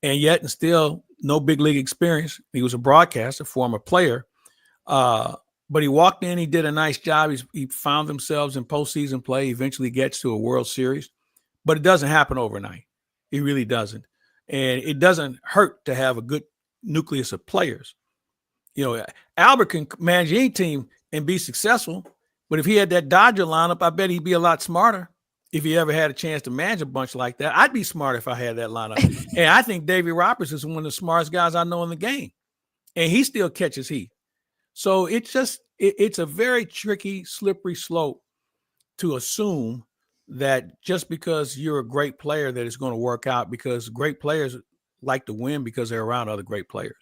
And yet, and still, no big league experience. He was a broadcaster, former player. But he walked in, he did a nice job. He found themselves in postseason play, eventually gets to a World Series. But it doesn't happen overnight. It really doesn't. And it doesn't hurt to have a good nucleus of players. Alber can manage any team and be successful. But if he had that Dodger lineup, I bet he'd be a lot smarter. If he ever had a chance to manage a bunch like that, I'd be smart if I had that lineup. And I think Davey Roberts is one of the smartest guys I know in the game. And he still catches heat. So it's a very tricky, slippery slope to assume that just because you're a great player that it's going to work out, because great players like to win because they're around other great players.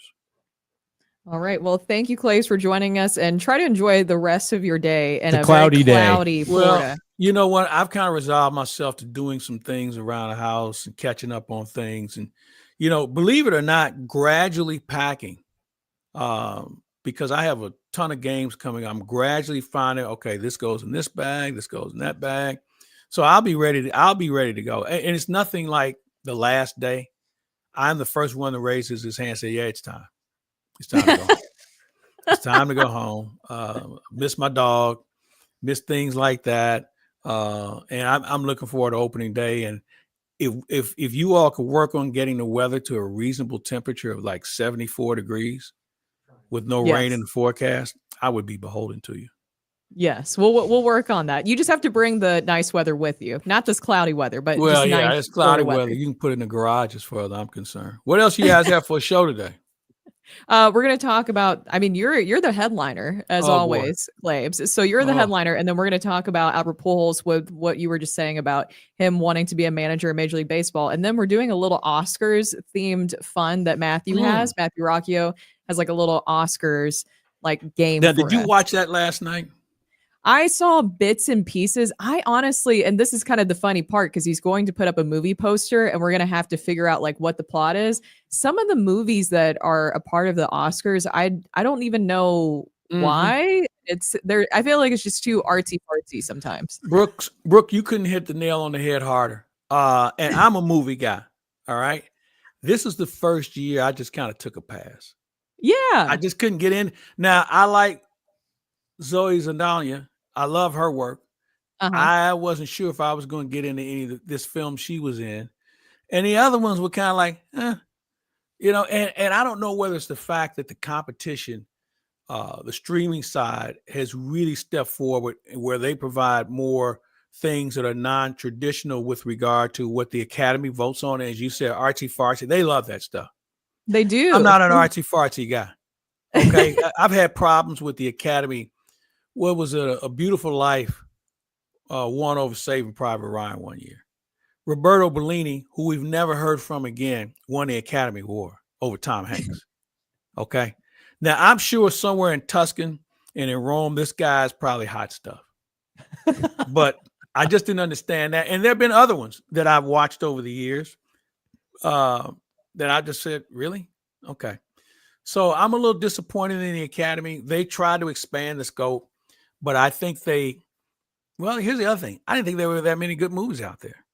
All right. Well, thank you, Clays, for joining us, and try to enjoy the rest of your day in a cloudy day. Florida. Well, you know what? I've kind of resolved myself to doing some things around the house and catching up on things. And, believe it or not, gradually packing, because I have a ton of games coming. I'm gradually finding, okay, this goes in this bag, this goes in that bag. So I'll be ready to go. And it's nothing like the last day. I'm the first one to raise his hand and say, yeah, it's time. It's time to go home. It's time to go home. Miss my dog, miss things like that. And I'm looking forward to opening day. And if you all could work on getting the weather to a reasonable temperature of like 74 degrees with no rain in the forecast, I would be beholden to you. Yes, we'll work on that. You just have to bring the nice weather with you, not this cloudy weather, but nice it's cloudy weather. You can put it in the garage as far as I'm concerned. What else you guys have for a show today? We're going to talk about, you're the headliner as always, Claibs. So you're the headliner. And then we're going to talk about Alber Pujols with what you were just saying about him wanting to be a manager in Major League Baseball. And then we're doing a little Oscars themed fun that Matthew has. Matthew Rocchio has like a little Oscars game. Now, did you watch that last night? I saw bits and pieces. I honestly, and this is kind of the funny part, because he's going to put up a movie poster and we're going to have to figure out what the plot is. Some of the movies that are a part of the Oscars, I don't even know why it's there. I feel like it's just too artsy fartsy sometimes. Brooke, you couldn't hit the nail on the head harder. And I'm a movie guy. All right. This is the first year I just kind of took a pass. Yeah. I just couldn't get in. Now I like Zoe Saldana. I love her work. I wasn't sure if I was going to get into any of this film she was in. And the other ones were kind of like, and I don't know whether it's the fact that the competition, the streaming side has really stepped forward where they provide more things that are non-traditional with regard to what the Academy votes on. As you said, artsy fartsy, they love that stuff. They do. I'm not an artsy fartsy guy. Okay. I've had problems with the Academy. What was it? A Beautiful Life won over Saving Private Ryan one year. Roberto Bellini, who we've never heard from again, won the Academy Award over Tom Hanks. Okay. Now, I'm sure somewhere in Tuscan and in Rome, this guy's probably hot stuff. But I just didn't understand that. And there have been other ones that I've watched over the years that I just said, really? Okay. So I'm a little disappointed in the Academy. They tried to expand the scope. But I think here's the other thing. I didn't think there were that many good movies out there.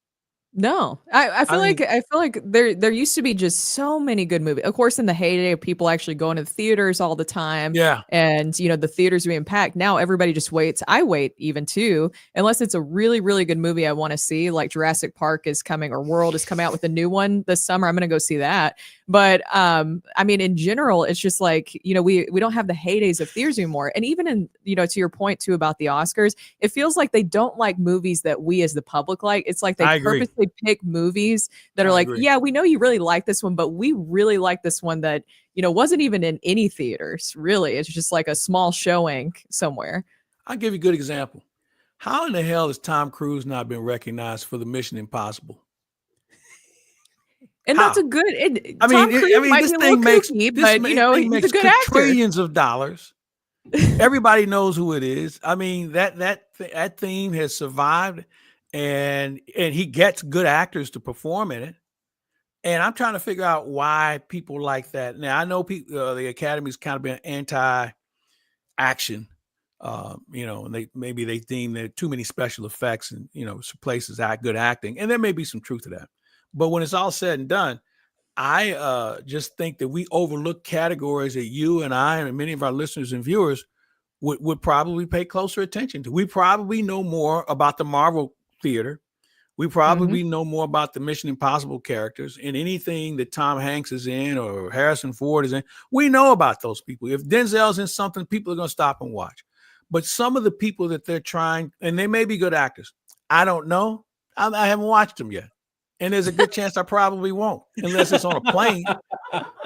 No, I feel like there used to be just so many good movies. Of course, in the heyday of people actually going to the theaters all the time, Yeah. and the theaters being packed. Now everybody just waits. I wait even too, unless it's a really really good movie I want to see, like Jurassic Park is coming or World is coming out with a new one this summer. I'm gonna go see that. But I mean, in general, it's just like we don't have the heydays of theaters anymore. And even in to your point too about the Oscars, it feels like they don't like movies that we as the public like. It's like they purposely pick movies that are like, yeah, we know you really like this one, but we really like this one that wasn't even in any theaters. Really, it's just like a small showing somewhere. I'll give you a good example. How in the hell has Tom Cruise not been recognized for the Mission Impossible? And How? that's a good. I mean, this thing makes he's a good actor. Trillions of dollars. Everybody knows who it is. I mean, that theme has survived, and he gets good actors to perform in it. And I'm trying to figure out why people like that. Now I know the Academy's kind of been anti-action, and they deem there too many special effects and places good acting, and there may be some truth to that. But when it's all said and done, I just think that we overlook categories that you and I and many of our listeners and viewers would probably pay closer attention to. We probably know more about the Marvel theater. We probably know more about the Mission Impossible characters, and anything that Tom Hanks is in or Harrison Ford is in. We know about those people. If Denzel's in something, people are going to stop and watch. But some of the people that they're trying, and they may be good actors, I don't know. I haven't watched them yet. And there's a good chance I probably won't, unless it's on a plane.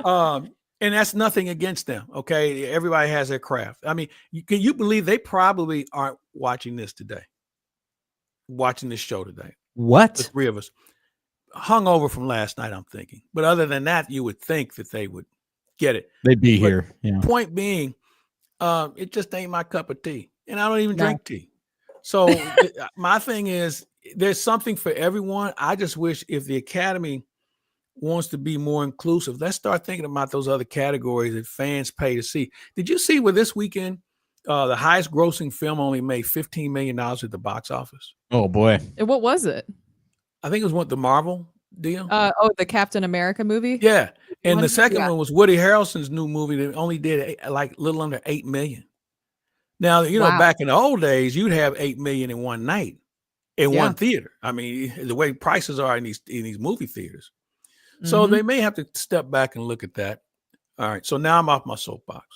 And that's nothing against them. Okay. Everybody has their craft. I mean, can you believe they probably aren't watching this show today? What? The three of us hungover from last night, I'm thinking. But other than that, you would think that they would get it. They'd be here. Yeah. Point being, it just ain't my cup of tea. And I don't even drink tea. So my thing is, there's something for everyone. I just wish if the Academy wants to be more inclusive, let's start thinking about those other categories that fans pay to see. Did you see where this weekend the highest grossing film only made $15 million at the box office? Oh boy. And what was it? I think it was the Marvel deal. The Captain America movie. Yeah. And the second one was Woody Harrelson's new movie that only did like a little under 8 million. Now, back in the old days, you'd have 8 million in one night. In one theater. I mean, the way prices are in these movie theaters. So they may have to step back and look at that. All right. So now I'm off my soapbox.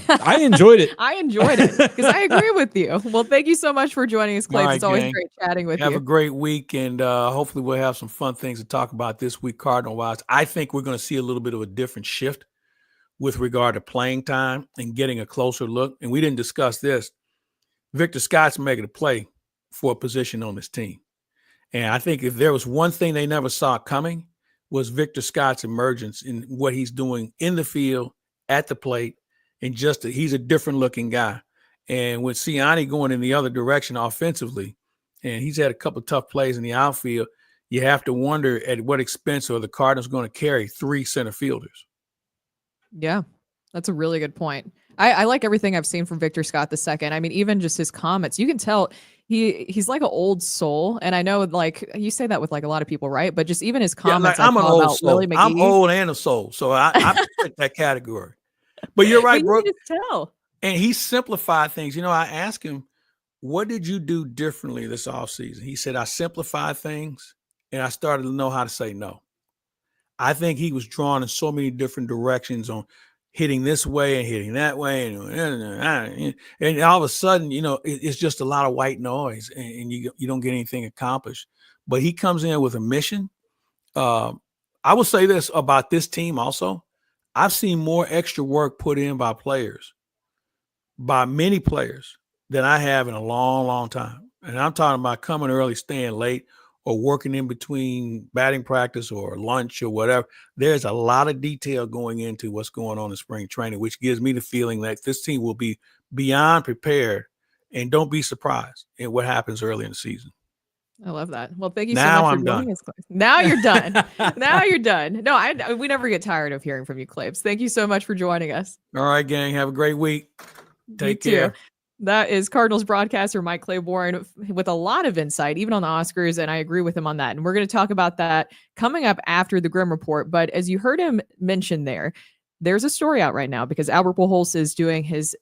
I enjoyed it. I enjoyed it because I agree with you. Well, thank you so much for joining us, Clay. Right, it's always gang. great chatting with you. Have a great week, and hopefully we'll have some fun things to talk about this week, Cardinal-wise. I think we're going to see a little bit of a different shift with regard to playing time and getting a closer look. And we didn't discuss this. Victor Scott's making a play for a position on this team. And I think if there was one thing they never saw coming was Victor Scott's emergence in what he's doing in the field, at the plate, and he's a different looking guy. And with Siani going in the other direction offensively, and he's had a couple of tough plays in the outfield, you have to wonder at what expense are the Cardinals going to carry 3 center fielders. Yeah, that's a really good point. I like everything I've seen from Victor Scott II. I mean, even just his comments, you can tell he's like an old soul. And I know, like, you say that with like a lot of people, right? But just even his comments, I'm an old about soul. Willie McGee. I'm old and a soul, so I fit that category. But you're right, Brooke. You can just tell. And he simplified things. I asked him, what did you do differently this offseason? He said, I simplified things and I started to know how to say no. I think he was drawn in so many different directions on hitting this way and hitting that way. And all of a sudden, it's just a lot of white noise and you don't get anything accomplished. But he comes in with a mission. I will say this about this team also. I've seen more extra work put in by many players than I have in a long, long time. And I'm talking about coming early, staying late, or working in between batting practice or lunch or whatever. There's a lot of detail going into what's going on in spring training, which gives me the feeling that this team will be beyond prepared, and don't be surprised at what happens early in the season. I love that. Well, thank you Now so much I'm for done. joining us, Clay. Now you're done. Now you're done. No, we never get tired of hearing from you, Claibs. Thank you so much for joining us. All right, gang. Have a great week. Take care. That is Cardinals broadcaster Mike Claiborne with a lot of insight, even on the Oscars, and I agree with him on that. And we're going to talk about that coming up after the Grim Report. But as you heard him mention there's a story out right now because Alber Pujols is doing his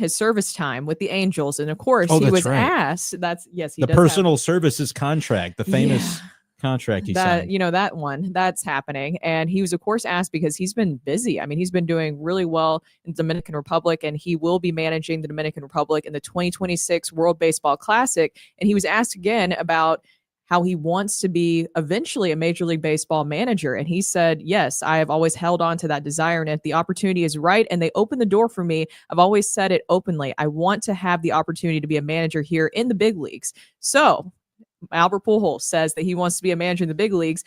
service time with the Angels. And of course, he was asked, he the personal services contract, the famous contract he signed. That's happening. And he was, of course, asked because he's been busy. I mean, he's been doing really well in the Dominican Republic, and he will be managing the Dominican Republic in the 2026 World Baseball Classic. And he was asked again about how he wants to be eventually a Major League Baseball manager. And he said, yes, I have always held on to that desire. And if the opportunity is right and they open the door for me, I've always said it openly. I want to have the opportunity to be a manager here in the big leagues. So Alber Pujols says that he wants to be a manager in the big leagues.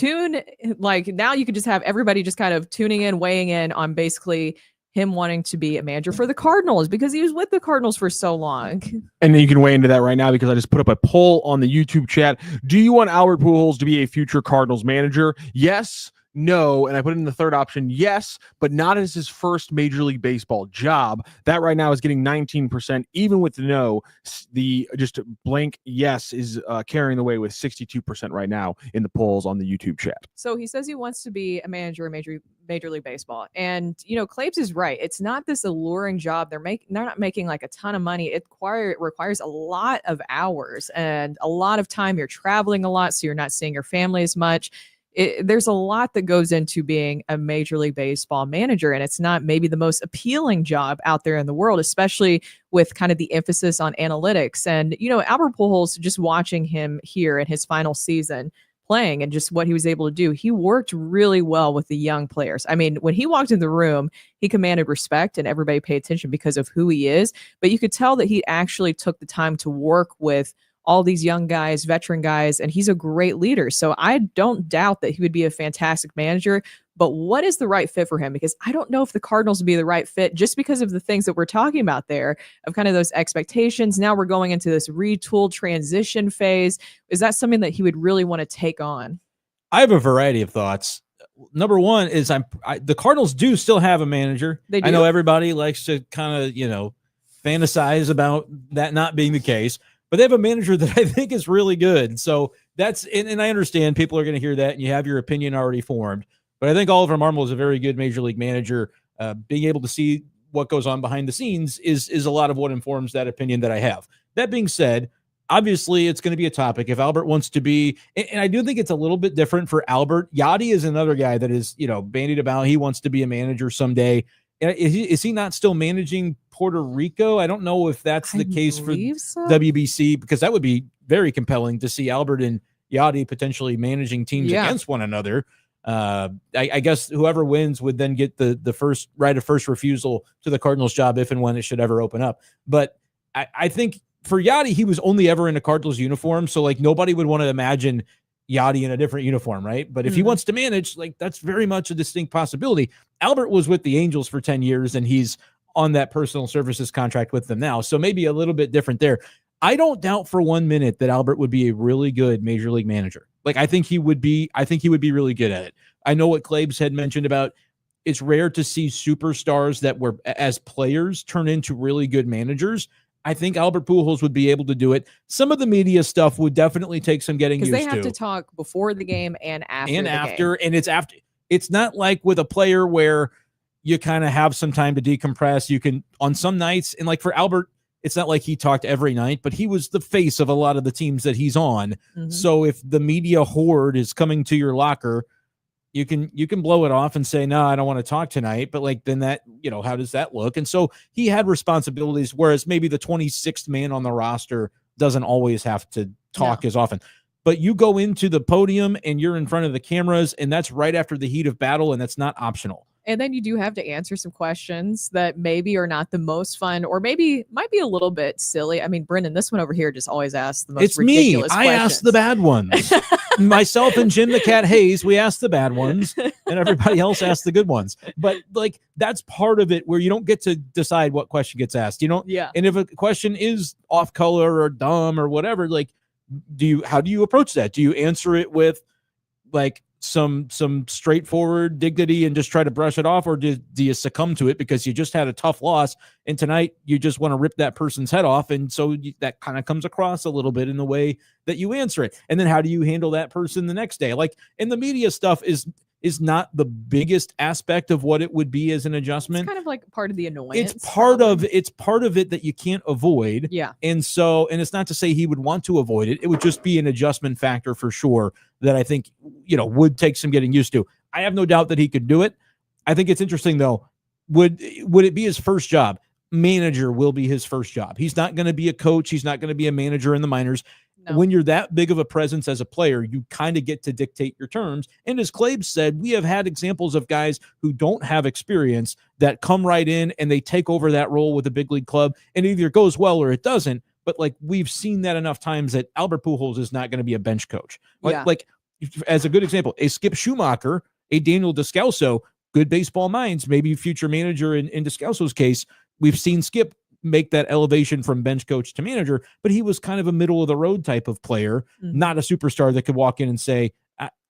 Now you could just have everybody just kind of tuning in, weighing in on basically him wanting to be a manager for the Cardinals because he was with the Cardinals for so long. And then you can weigh into that right now because I just put up a poll on the YouTube chat. Do you want Alber Pujols to be a future Cardinals manager? Yes, no. And I put in the third option, yes, but not as his first Major League Baseball job. That right now is getting 19%. Even with the no, the just blank yes is carrying the way with 62% right now in the polls on the YouTube chat. So he says he wants to be a manager in Major League Baseball. And, Claibs is right. It's not this alluring job. They're not making like a ton of money. It requires a lot of hours and a lot of time. You're traveling a lot, so you're not seeing your family as much. There's a lot that goes into being a Major League Baseball manager, and it's not maybe the most appealing job out there in the world, especially with kind of the emphasis on analytics. And, Alber Pujols, just watching him here in his final season playing and just what he was able to do, he worked really well with the young players. I mean, when he walked in the room, he commanded respect and everybody paid attention because of who he is. But you could tell that he actually took the time to work with all these young guys, veteran guys, and he's a great leader. So I don't doubt that he would be a fantastic manager, but what is the right fit for him? Because I don't know if the Cardinals would be the right fit just because of the things that we're talking about there of kind of those expectations. Now we're going into this retool transition phase. Is that something that he would really want to take on? I have a variety of thoughts. Number one is the Cardinals do still have a manager. They do. I know everybody likes to kind of, fantasize about that not being the case. But they have a manager that I think is really good. So and I understand people are going to hear that and you have your opinion already formed. But I think Oliver Marmol is a very good Major League manager. Being able to see what goes on behind the scenes is a lot of what informs that opinion that I have. That being said, obviously it's going to be a topic. If Albert wants to be, and I do think it's a little bit different for Albert. Yachty is another guy that is, bandied about. He wants to be a manager someday. Is he not still managing Puerto Rico? I don't know if that's the case for WBC, because that would be very compelling to see Albert and Yachty potentially managing teams against one another. I guess whoever wins would then get the first right of first refusal to the Cardinals job if and when it should ever open up. But I think for Yachty, he was only ever in a Cardinals uniform. So nobody would want to imagine Yachty in a different uniform, right? But if he wants to manage, that's very much a distinct possibility. Albert was with the Angels for 10 years and he's on that personal services contract with them now. So maybe a little bit different there. I don't doubt for 1 minute that Albert would be a really good Major League manager. I think he would be really good at it. I know what Claibs had mentioned about it's rare to see superstars that were as players turn into really good managers. I think Alber Pujols would be able to do it. Some of the media stuff would definitely take some getting used to. Because they have to talk before the game and after and the after, game. And it's after. It's not like with a player where you kind of have some time to decompress. You can on some nights, and for Albert, it's not like he talked every night, but he was the face of a lot of the teams that he's on. Mm-hmm. So if the media horde is coming to your locker, you can blow it off and say, no, I don't want to talk tonight. But then that, how does that look? And so he had responsibilities, whereas maybe the 26th man on the roster doesn't always have to talk as often. But you go into the podium and you're in front of the cameras, and that's right after the heat of battle, and that's not optional. And then you do have to answer some questions that maybe are not the most fun or maybe might be a little bit silly. I mean, Brenden, this one over here just always asks the most ridiculous questions. I ask the bad ones. Myself and Jim the Cat Hayes, we ask the bad ones, and everybody else asks the good ones. But that's part of it where you don't get to decide what question gets asked. Yeah. And if a question is off color or dumb or whatever, how do you approach that? Do you answer it with some straightforward dignity and just try to brush it off, or do you succumb to it because you just had a tough loss and tonight you just want to rip that person's head off? And so that kind of comes across a little bit in the way that you answer it. And then how do you handle that person the next day? Like, and the media stuff is not the biggest aspect of what it would be as an adjustment. It's kind of like part of the annoyance. It's part of it that you can't avoid. Yeah. And it's not to say he would want to avoid it. It would just be an adjustment factor for sure that I think, would take some getting used to. I have no doubt that he could do it. I think it's interesting though. Would it be his first job? Manager will be his first job. He's not going to be a coach. He's not going to be a manager in the minors. No. When you're that big of a presence as a player, you kind of get to dictate your terms. And as Claib said, we have had examples of guys who don't have experience that come right in and they take over that role with a big league club, and it either goes well or it doesn't. But like, we've seen that enough times that Alber Pujols is not going to be a bench coach. Like as a good example, a Skip Schumacher, a Daniel Descalso, good baseball minds, maybe future manager in Descalso's case. We've seen Skip make that elevation from bench coach to manager, but he was kind of a middle of the road type of player, not a superstar that could walk in and say,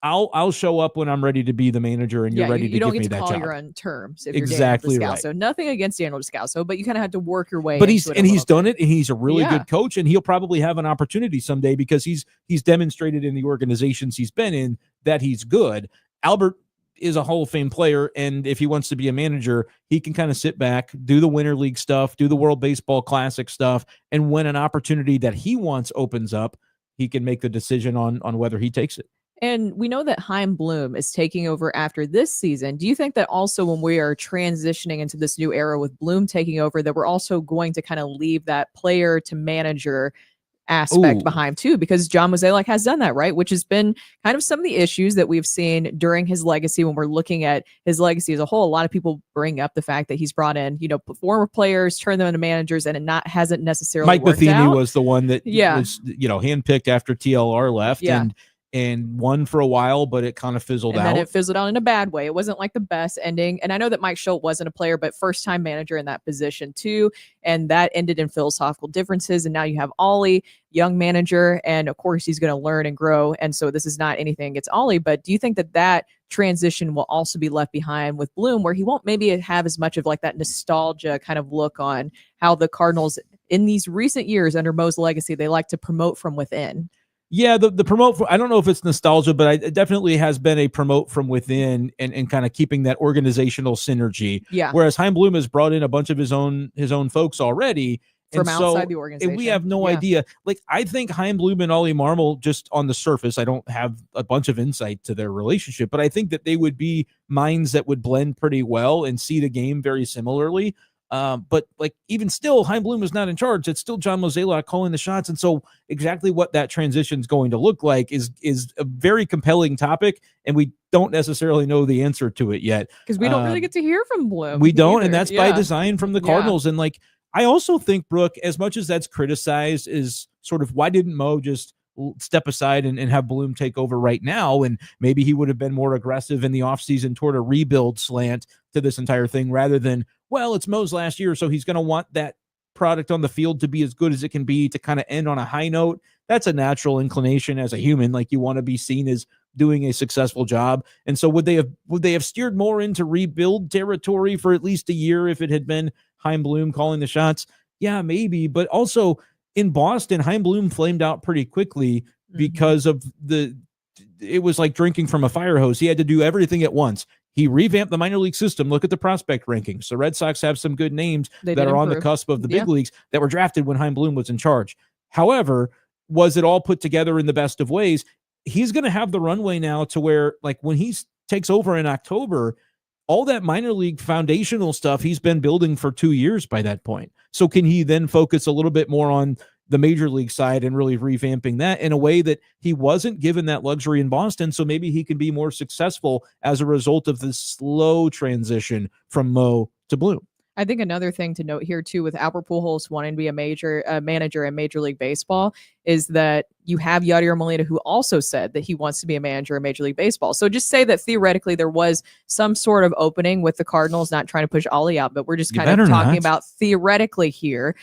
I'll show up when I'm ready to be the manager and you're ready to give me that job. You don't get to call your own terms if exactly you're Daniel Descalso. Right. Nothing against Daniel Descalso, but you kind of have to work your way. But he's done it, and he's a really Yeah. good coach, and he'll probably have an opportunity someday because he's demonstrated in the organizations he's been in that he's good. Albert is a Hall of Fame player, and if he wants to be a manager, he can kind of sit back, do the Winter League stuff, do the World Baseball Classic stuff, and when an opportunity that he wants opens up, he can make the decision on whether he takes it. And we know that Chaim Bloom is taking over after this season. Do you think that also when we are transitioning into this new era with Bloom taking over, that we're also going to kind of leave that player to manager aspect behind too? Because John Mozeliak has done that, right? Which has been kind of some of the issues that we've seen during his legacy. When we're looking at his legacy as a whole, a lot of people bring up the fact that he's brought in, former players, turned them into managers, and it hasn't necessarily Mike worked Matheny out. was the one that was, handpicked after TLR left. Yeah. And won for a while, but it kind of fizzled out. And then it fizzled out in a bad way. It wasn't like the best ending. And I know that Mike Schultz wasn't a player, but first-time manager in that position too. And that ended in philosophical differences. And now you have Ollie, young manager, and of course he's going to learn and grow. And so this is not anything against Ollie, but do you think that transition will also be left behind with Bloom, where he won't maybe have as much of like that nostalgia kind of look on how the Cardinals in these recent years under Mo's legacy, they like to promote from within? Yeah, the promote, I don't know if it's nostalgia, but it definitely has been a promote from within and kind of keeping that organizational synergy. Yeah. Whereas Chaim Bloom has brought in a bunch of his own folks already. From outside the organization. And we have no idea. Like, I think Chaim Bloom and Ollie Marmol, just on the surface, I don't have a bunch of insight to their relationship, but I think that they would be minds that would blend pretty well and see the game very similarly. But like, even still, Chaim Bloom is not in charge. It's still John Mozeliak calling the shots. And so exactly what that transition is going to look like is a very compelling topic. And we don't necessarily know the answer to it yet. Because we don't really get to hear from Bloom. We don't. either. And that's by design from the Cardinals. And like, I also think, Brooke, as much as that's criticized, is sort of, why didn't Mo just step aside and have Bloom take over right now? And maybe he would have been more aggressive in the offseason toward a rebuild slant to this entire thing, rather than, well, it's Mo's last year, so he's going to want that product on the field to be as good as it can be to kind of end on a high note. That's a natural inclination as a human. Like, you want to be seen as doing a successful job. And so would they have steered more into rebuild territory for at least a year if it had been Chaim Bloom calling the shots? Yeah, maybe. But also in Boston, Chaim Bloom flamed out pretty quickly because of it was like drinking from a fire hose. He had to do everything at once. He revamped the minor league system. Look at the prospect rankings. The Red Sox have some good names that are on the cusp of the big leagues that were drafted when Chaim Bloom was in charge. However, was it all put together in the best of ways? He's going to have the runway now to where, like, when he takes over in October, all that minor league foundational stuff he's been building for 2 years by that point. So can he then focus a little bit more on the major league side and really revamping that in a way that he wasn't given that luxury in Boston? So maybe he can be more successful as a result of the slow transition from Mo to Bloom. I think another thing to note here too, with Alber Pujols wanting to be a manager in Major League Baseball, is that you have Yadier Molina, who also said that he wants to be a manager in Major League Baseball. So just say that theoretically there was some sort of opening with the Cardinals, not trying to push Ollie out, but we're just kind of talking about theoretically here.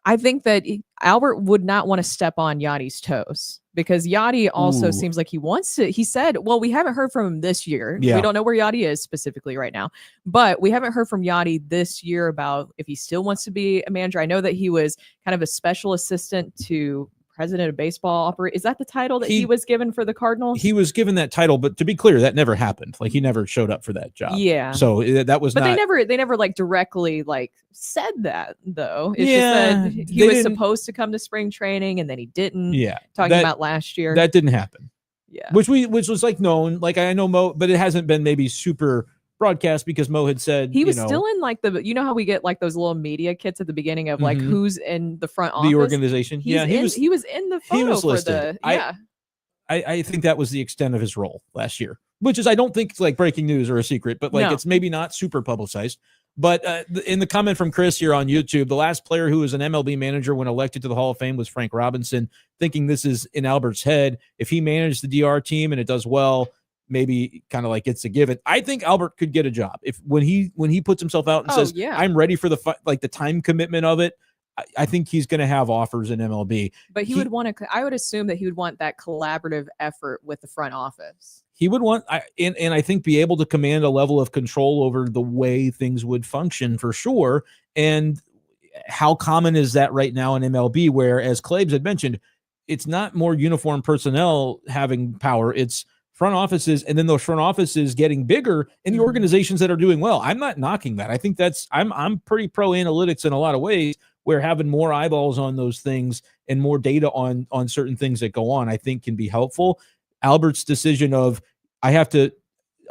I think that Albert would not want to step on Yadi's toes because Yadi also Ooh. seems like he wants to. He said, well, we haven't heard from him this year. Yeah. We don't know where Yadi is specifically right now, but we haven't heard from Yadi this year about if he still wants to be a manager. I know that he was kind of a special assistant to president of baseball is that the title that he was given for the Cardinals? He was given that title, but to be clear, that never happened. Like he never showed up for that job. Yeah. So that was but not. they never like directly like said that though. It's Yeah, just that he was supposed to come to spring training and then he didn't. Yeah. Talking about last year. That didn't happen. Yeah. Which was like known. Like I know Mo, but it hasn't been maybe super broadcast because Mo had said he was still in like how we get like those little media kits at the beginning of like who's in the front office, the organization. He was in the photo he was listed. I think that was the extent of his role last year, which is I don't think it's like breaking news or a secret, but like it's maybe not super publicized. But in the comment from Chris here on YouTube, the last player who was an MLB manager when elected to the Hall of Fame was Frank Robinson. Thinking this is in Albert's head. If he managed the DR team and it does well, maybe kind of like it's a given. I think Albert could get a job if when he puts himself out and says, I'm ready for the time commitment of it. I think he's going to have offers in MLB. But he would want to, I would assume that he would want that collaborative effort with the front office. He would want, and I think be able to command a level of control over the way things would function for sure. And how common is that right now in MLB where, as Claibs had mentioned, it's not more uniform personnel having power. It's front offices, and then those front offices getting bigger in the organizations that are doing well. I'm not knocking that. I think I'm pretty pro analytics in a lot of ways, where having more eyeballs on those things and more data on certain things that go on, I think can be helpful. Albert's decision of I have to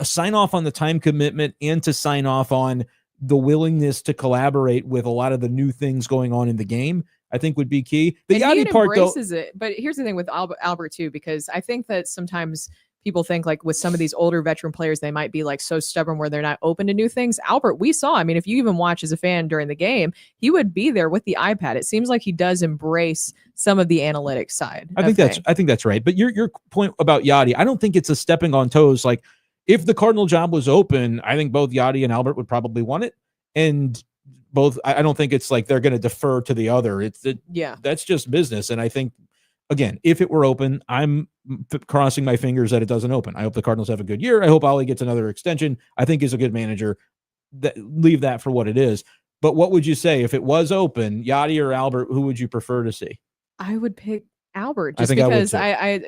sign off on the time commitment and to sign off on the willingness to collaborate with a lot of the new things going on in the game, I think would be key. The Yadi part though, it. But here's the thing with Albert too, because I think that sometimes people think like with some of these older veteran players, they might be like so stubborn where they're not open to new things. Albert, we saw, I mean, if you even watch as a fan during the game, he would be there with the iPad. It seems like he does embrace some of the analytics side. I think that's right. But your point about Yadi, I don't think it's a stepping on toes. Like if the Cardinal job was open, I think both Yadi and Albert would probably want it. And both, I don't think it's like they're going to defer to the other. That's just business. And I think, again, if it were open, I'm crossing my fingers that it doesn't open. I hope the Cardinals have a good year. I hope Ollie gets another extension. I think he's a good manager. Leave that for what it is. But what would you say if it was open, Yadi or Albert? Who would you prefer to see? I would pick Albert just because I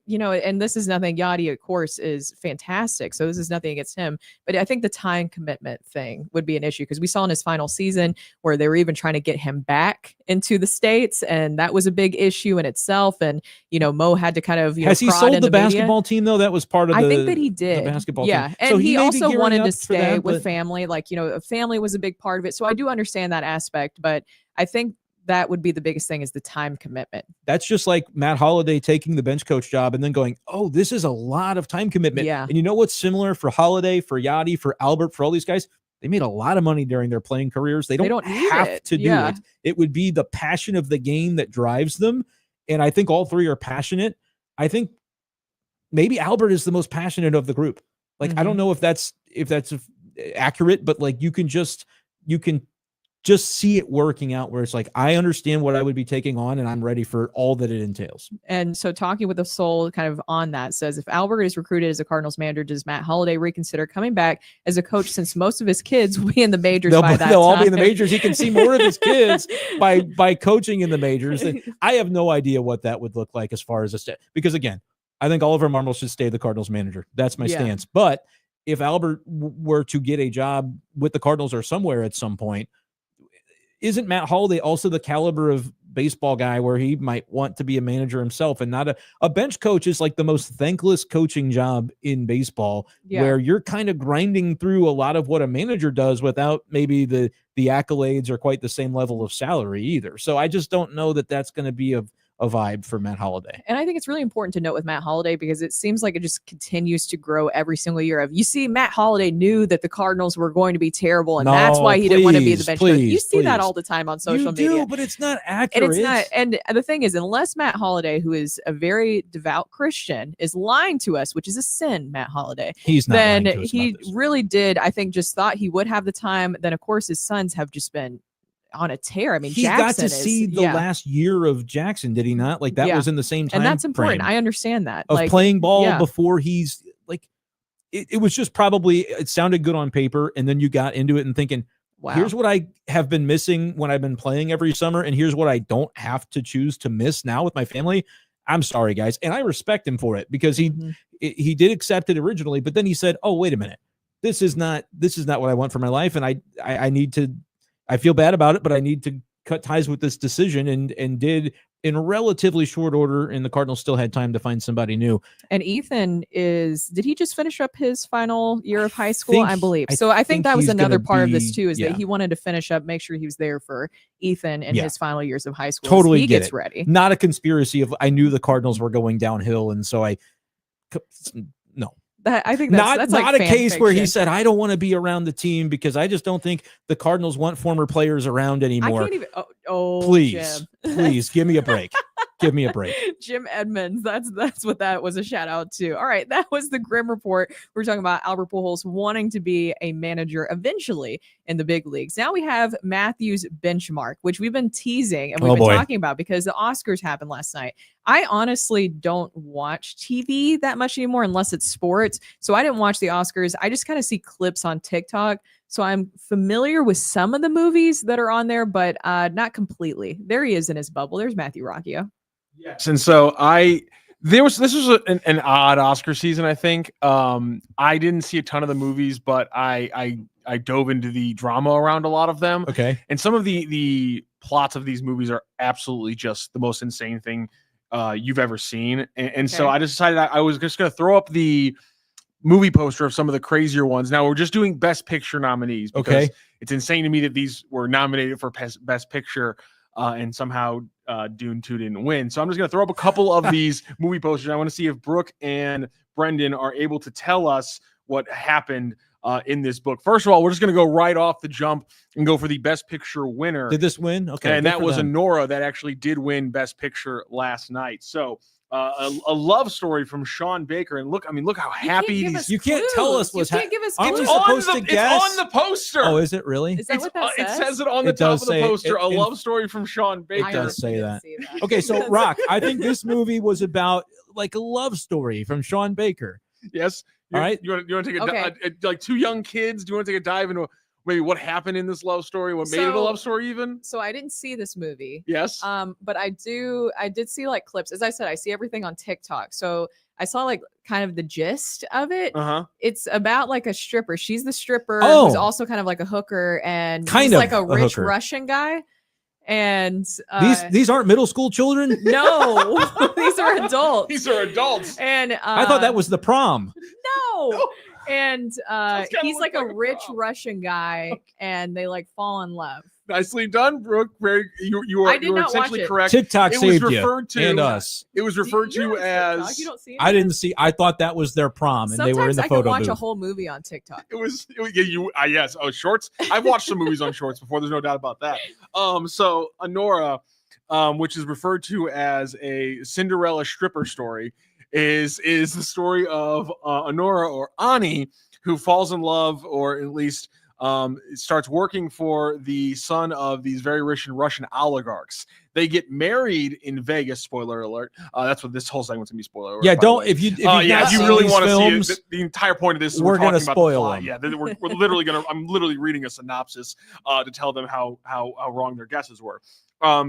and this is nothing. Yadi, of course, is fantastic. So this is nothing against him. But I think the time commitment thing would be an issue because we saw in his final season where they were even trying to get him back into the States. And that was a big issue in itself. And, Mo had to kind of, has he sold the basketball team though? That was part of I think that he did. The basketball team. And so he also wanted to stay with family. Like, family was a big part of it. So I do understand that aspect. But I think that would be the biggest thing is the time commitment. That's just like Matt Holliday taking the bench coach job and then going, oh, this is a lot of time commitment. Yeah. And you know what's similar for Holliday, for Yadi, for Albert, for all these guys? They made a lot of money during their playing careers. They don't have to do it. It would be the passion of the game that drives them. And I think all three are passionate. I think maybe Albert is the most passionate of the group. Like, I don't know if that's accurate, but like you can just see it working out where it's like, I understand what I would be taking on and I'm ready for all that it entails. And so talking with the soul kind of on that says, if Albert is recruited as a Cardinals manager, does Matt Holliday reconsider coming back as a coach since most of his kids will be in the majors by that time? They'll all be in the majors. He can see more of his kids by coaching in the majors. And I have no idea what that would look like as far as because again, I think Oliver Marmol should stay the Cardinals manager. That's my stance. But if Albert were to get a job with the Cardinals or somewhere at some point, isn't Matt Holliday also the caliber of baseball guy where he might want to be a manager himself and not a bench coach is like the most thankless coaching job in baseball, where you're kind of grinding through a lot of what a manager does without maybe the accolades or quite the same level of salary either. So I just don't know that that's going to be a vibe for Matt Holliday. And I think it's really important to note with Matt Holliday because it seems like it just continues to grow every single year. You see, Matt Holliday knew that the Cardinals were going to be terrible, and that's why he didn't want to be the bench coach. You see that all the time on social media. But it's not accurate. And it's not. And the thing is, unless Matt Holliday, who is a very devout Christian, is lying to us, which is a sin, Matt Holliday. He's not. Then he really did. I think just thought he would have the time. Then of course his sons have just been on a tear. I mean, he Jackson got to see the last year of Jackson, did he not? Like that was in the same time. And that's important. frame I understand that. of playing ball yeah. before he's like, it was just probably, it sounded good on paper. And then you got into it and thinking, Wow. Here's what I have been missing when I've been playing every summer. And here's what I don't have to choose to miss now with my family. I'm sorry, guys. And I respect him for it because he did accept it originally, but then he said, oh, wait a minute. This is not what I want for my life. And I feel bad about it, but I need to cut ties with this decision and did in relatively short order. And the Cardinals still had time to find somebody new. And Ethan did he just finish up his final year of high school? I believe. So I think that was another part of this too, is that he wanted to finish up, make sure he was there for Ethan in his final years of high school. Totally he gets ready. Not a conspiracy of, I knew the Cardinals were going downhill. And so no. I think that's not like a case fiction. where he said, I don't want to be around the team because I just don't think the Cardinals want former players around anymore. I can't even. Oh, please, Jim. please give me a break. Give me a break. Jim Edmonds. That's what that was a shout out to. All right. That was the Grim Report. We're talking about Alber Pujols wanting to be a manager eventually in the big leagues. Now we have Mathews benchmark, which we've been teasing and we've been talking about because the Oscars happened last night. I honestly don't watch TV that much anymore unless it's sports. So I didn't watch the Oscars. I just kind of see clips on TikTok. So I'm familiar with some of the movies that are on there, but not completely. There he is in his bubble. There's Matthew Rocchio. Yes. And so this was an odd Oscar season, I think. I didn't see a ton of the movies, but I dove into the drama around a lot of them. Okay. And some of the plots of these movies are absolutely just the most insane thing you've ever seen. And so I decided I was just going to throw up the movie poster of some of the crazier ones. Now we're just doing Best Picture nominees because it's insane to me that these were nominated for Best Picture and somehow Dune 2 didn't win. So I'm just going to throw up a couple of these movie posters. I want to see if Brooke and Brenden are able to tell us what happened in this book. First of all, we're just going to go right off the jump and go for the Best Picture winner. Did this win? Okay. And that was Honora that actually did win Best Picture last night. So a love story from Sean Baker. And look how happy he's. You can't tell us what's happening. Aren't we supposed to guess? It's on the poster. Oh, is it really? Is that what that says? It says it on the top of the poster. A love story from Sean Baker. It does say that. Okay, so Rock, I think this movie was about like a love story from Sean Baker. Yes. All right. You want to take like two young kids? Do you want to take a dive into maybe what happened in this love story? What made it a love story even? So I didn't see this movie. Yes. But I did see like clips. As I said, I see everything on TikTok. So I saw like kind of the gist of it. It's about like a stripper. She's the stripper who's also kind of like a hooker and he's like a rich Russian guy. And these aren't middle school children. No, these are adults. These are adults. And I thought that was the prom. No. And he's like a rich Russian guy, and they like fall in love. Nicely done, Brooke. You are essentially correct. TikTok saved referred to, and us. It was referred to as. You don't see I didn't see. I thought that was their prom, and they were in the photo booth. Sometimes I can watch a whole movie on TikTok. Yes. Oh, shorts. I've watched some movies on shorts before. There's no doubt about that. So Honora, which is referred to as a Cinderella stripper story, is the story of Honora or Ani, who falls in love, or at least starts working for the son of these very rich and Russian oligarchs. They get married in Vegas. Spoiler alert. That's what this whole segment's gonna be. Spoiler alert. Yeah, don't if you really want to see it, the entire point of this is we're gonna spoil them. Yeah, we're literally gonna. I'm literally reading a synopsis to tell them how wrong their guesses were.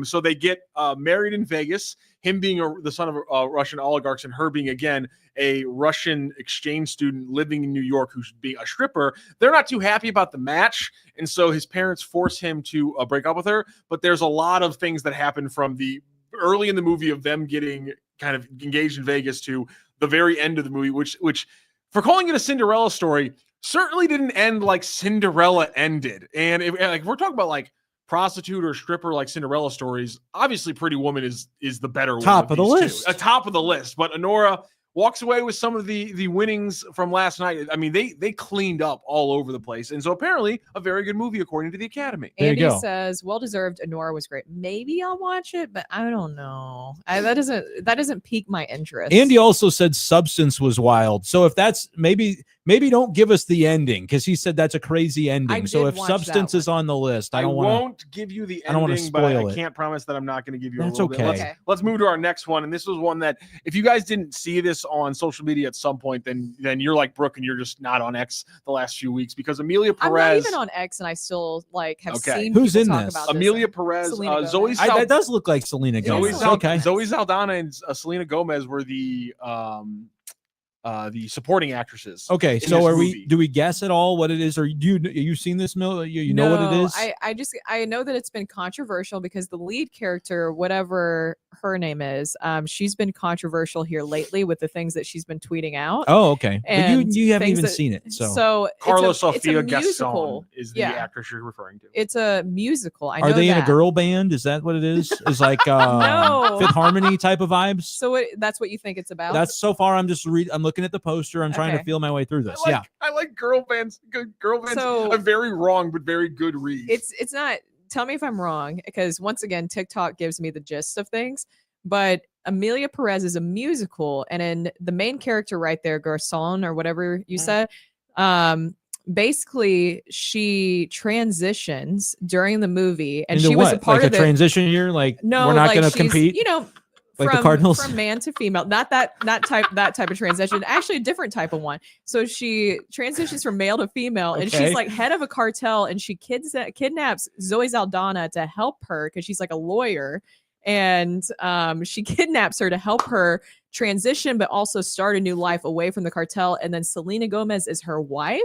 So they get married in Vegas, him being the son of Russian oligarchs and her being, again, a Russian exchange student living in New York who's being a stripper. They're not too happy about the match. And so his parents force him to break up with her. But there's a lot of things that happen from the early in the movie of them getting kind of engaged in Vegas to the very end of the movie, which for calling it a Cinderella story, certainly didn't end like Cinderella ended. And if we're talking about like prostitute or stripper like Cinderella stories, obviously Pretty Woman is the better one. Top of the list. Top of the list. But Honora walks away with some of the winnings from last night. I mean, they cleaned up all over the place. And so apparently a very good movie according to the Academy. Andy says, well-deserved. Honora was great. Maybe I'll watch it, but I don't know. That doesn't pique my interest. Andy also said Substance was wild. So if that's maybe maybe don't give us the ending because he said that's a crazy ending. So did if watch Substance that is on the list, I won't give you the I don't wanna ending, but I spoil it. can't promise that I'm not going to give you That's a little okay. bit. Let's move to our next one. And this was one that if you guys didn't see this on social media at some point, then you're like Brooke and you're just not on X the last few weeks because Amelia Perez. I'm not even on X, and I still have seen Who's people in talk this? about Amelia this. Perez, Selena Zoe Gomez. Sal- that does look like Selena Gomez. Zoe Saldana and Selena Gomez were the supporting actresses. Okay, in so this are movie. do we guess at all what it is, or you seen this, Mill? You know what it is? I know that it's been controversial because the lead character, whatever her name is, she's been controversial here lately with the things that she's been tweeting out. Oh, okay. But And you haven't things even that- seen it, so So Carlos it's a Sofia musical. Gaston is the Yeah. actress you're referring to. It's a musical. I know are they in a that. girl band? Is that what it is? Is like No. Fifth Harmony type of vibes? So that's what you think it's about? That's so far. I'm looking at the poster. I'm trying to Okay. feel my way through this. I like girl bands. Good girl bands. So- a very wrong but very good read. It's not. Tell me if I'm wrong, because once again, TikTok gives me the gist of things. But Amelia Perez is a musical, and in the main character right there, Garcon or whatever you said, basically she transitions during the movie, and Into she what? was a part like of a it. transition year. Like No, we're not like going to she's, compete. You know, like from, the Cardinals? from man to female, not that type of transition. Actually, a different type of one. So she transitions from male to female, and Okay. she's like head of a cartel, and she kidnaps Zoe Saldana to help her because she's like a lawyer, and she kidnaps her to help her transition, but also start a new life away from the cartel. And then Selena Gomez is her wife.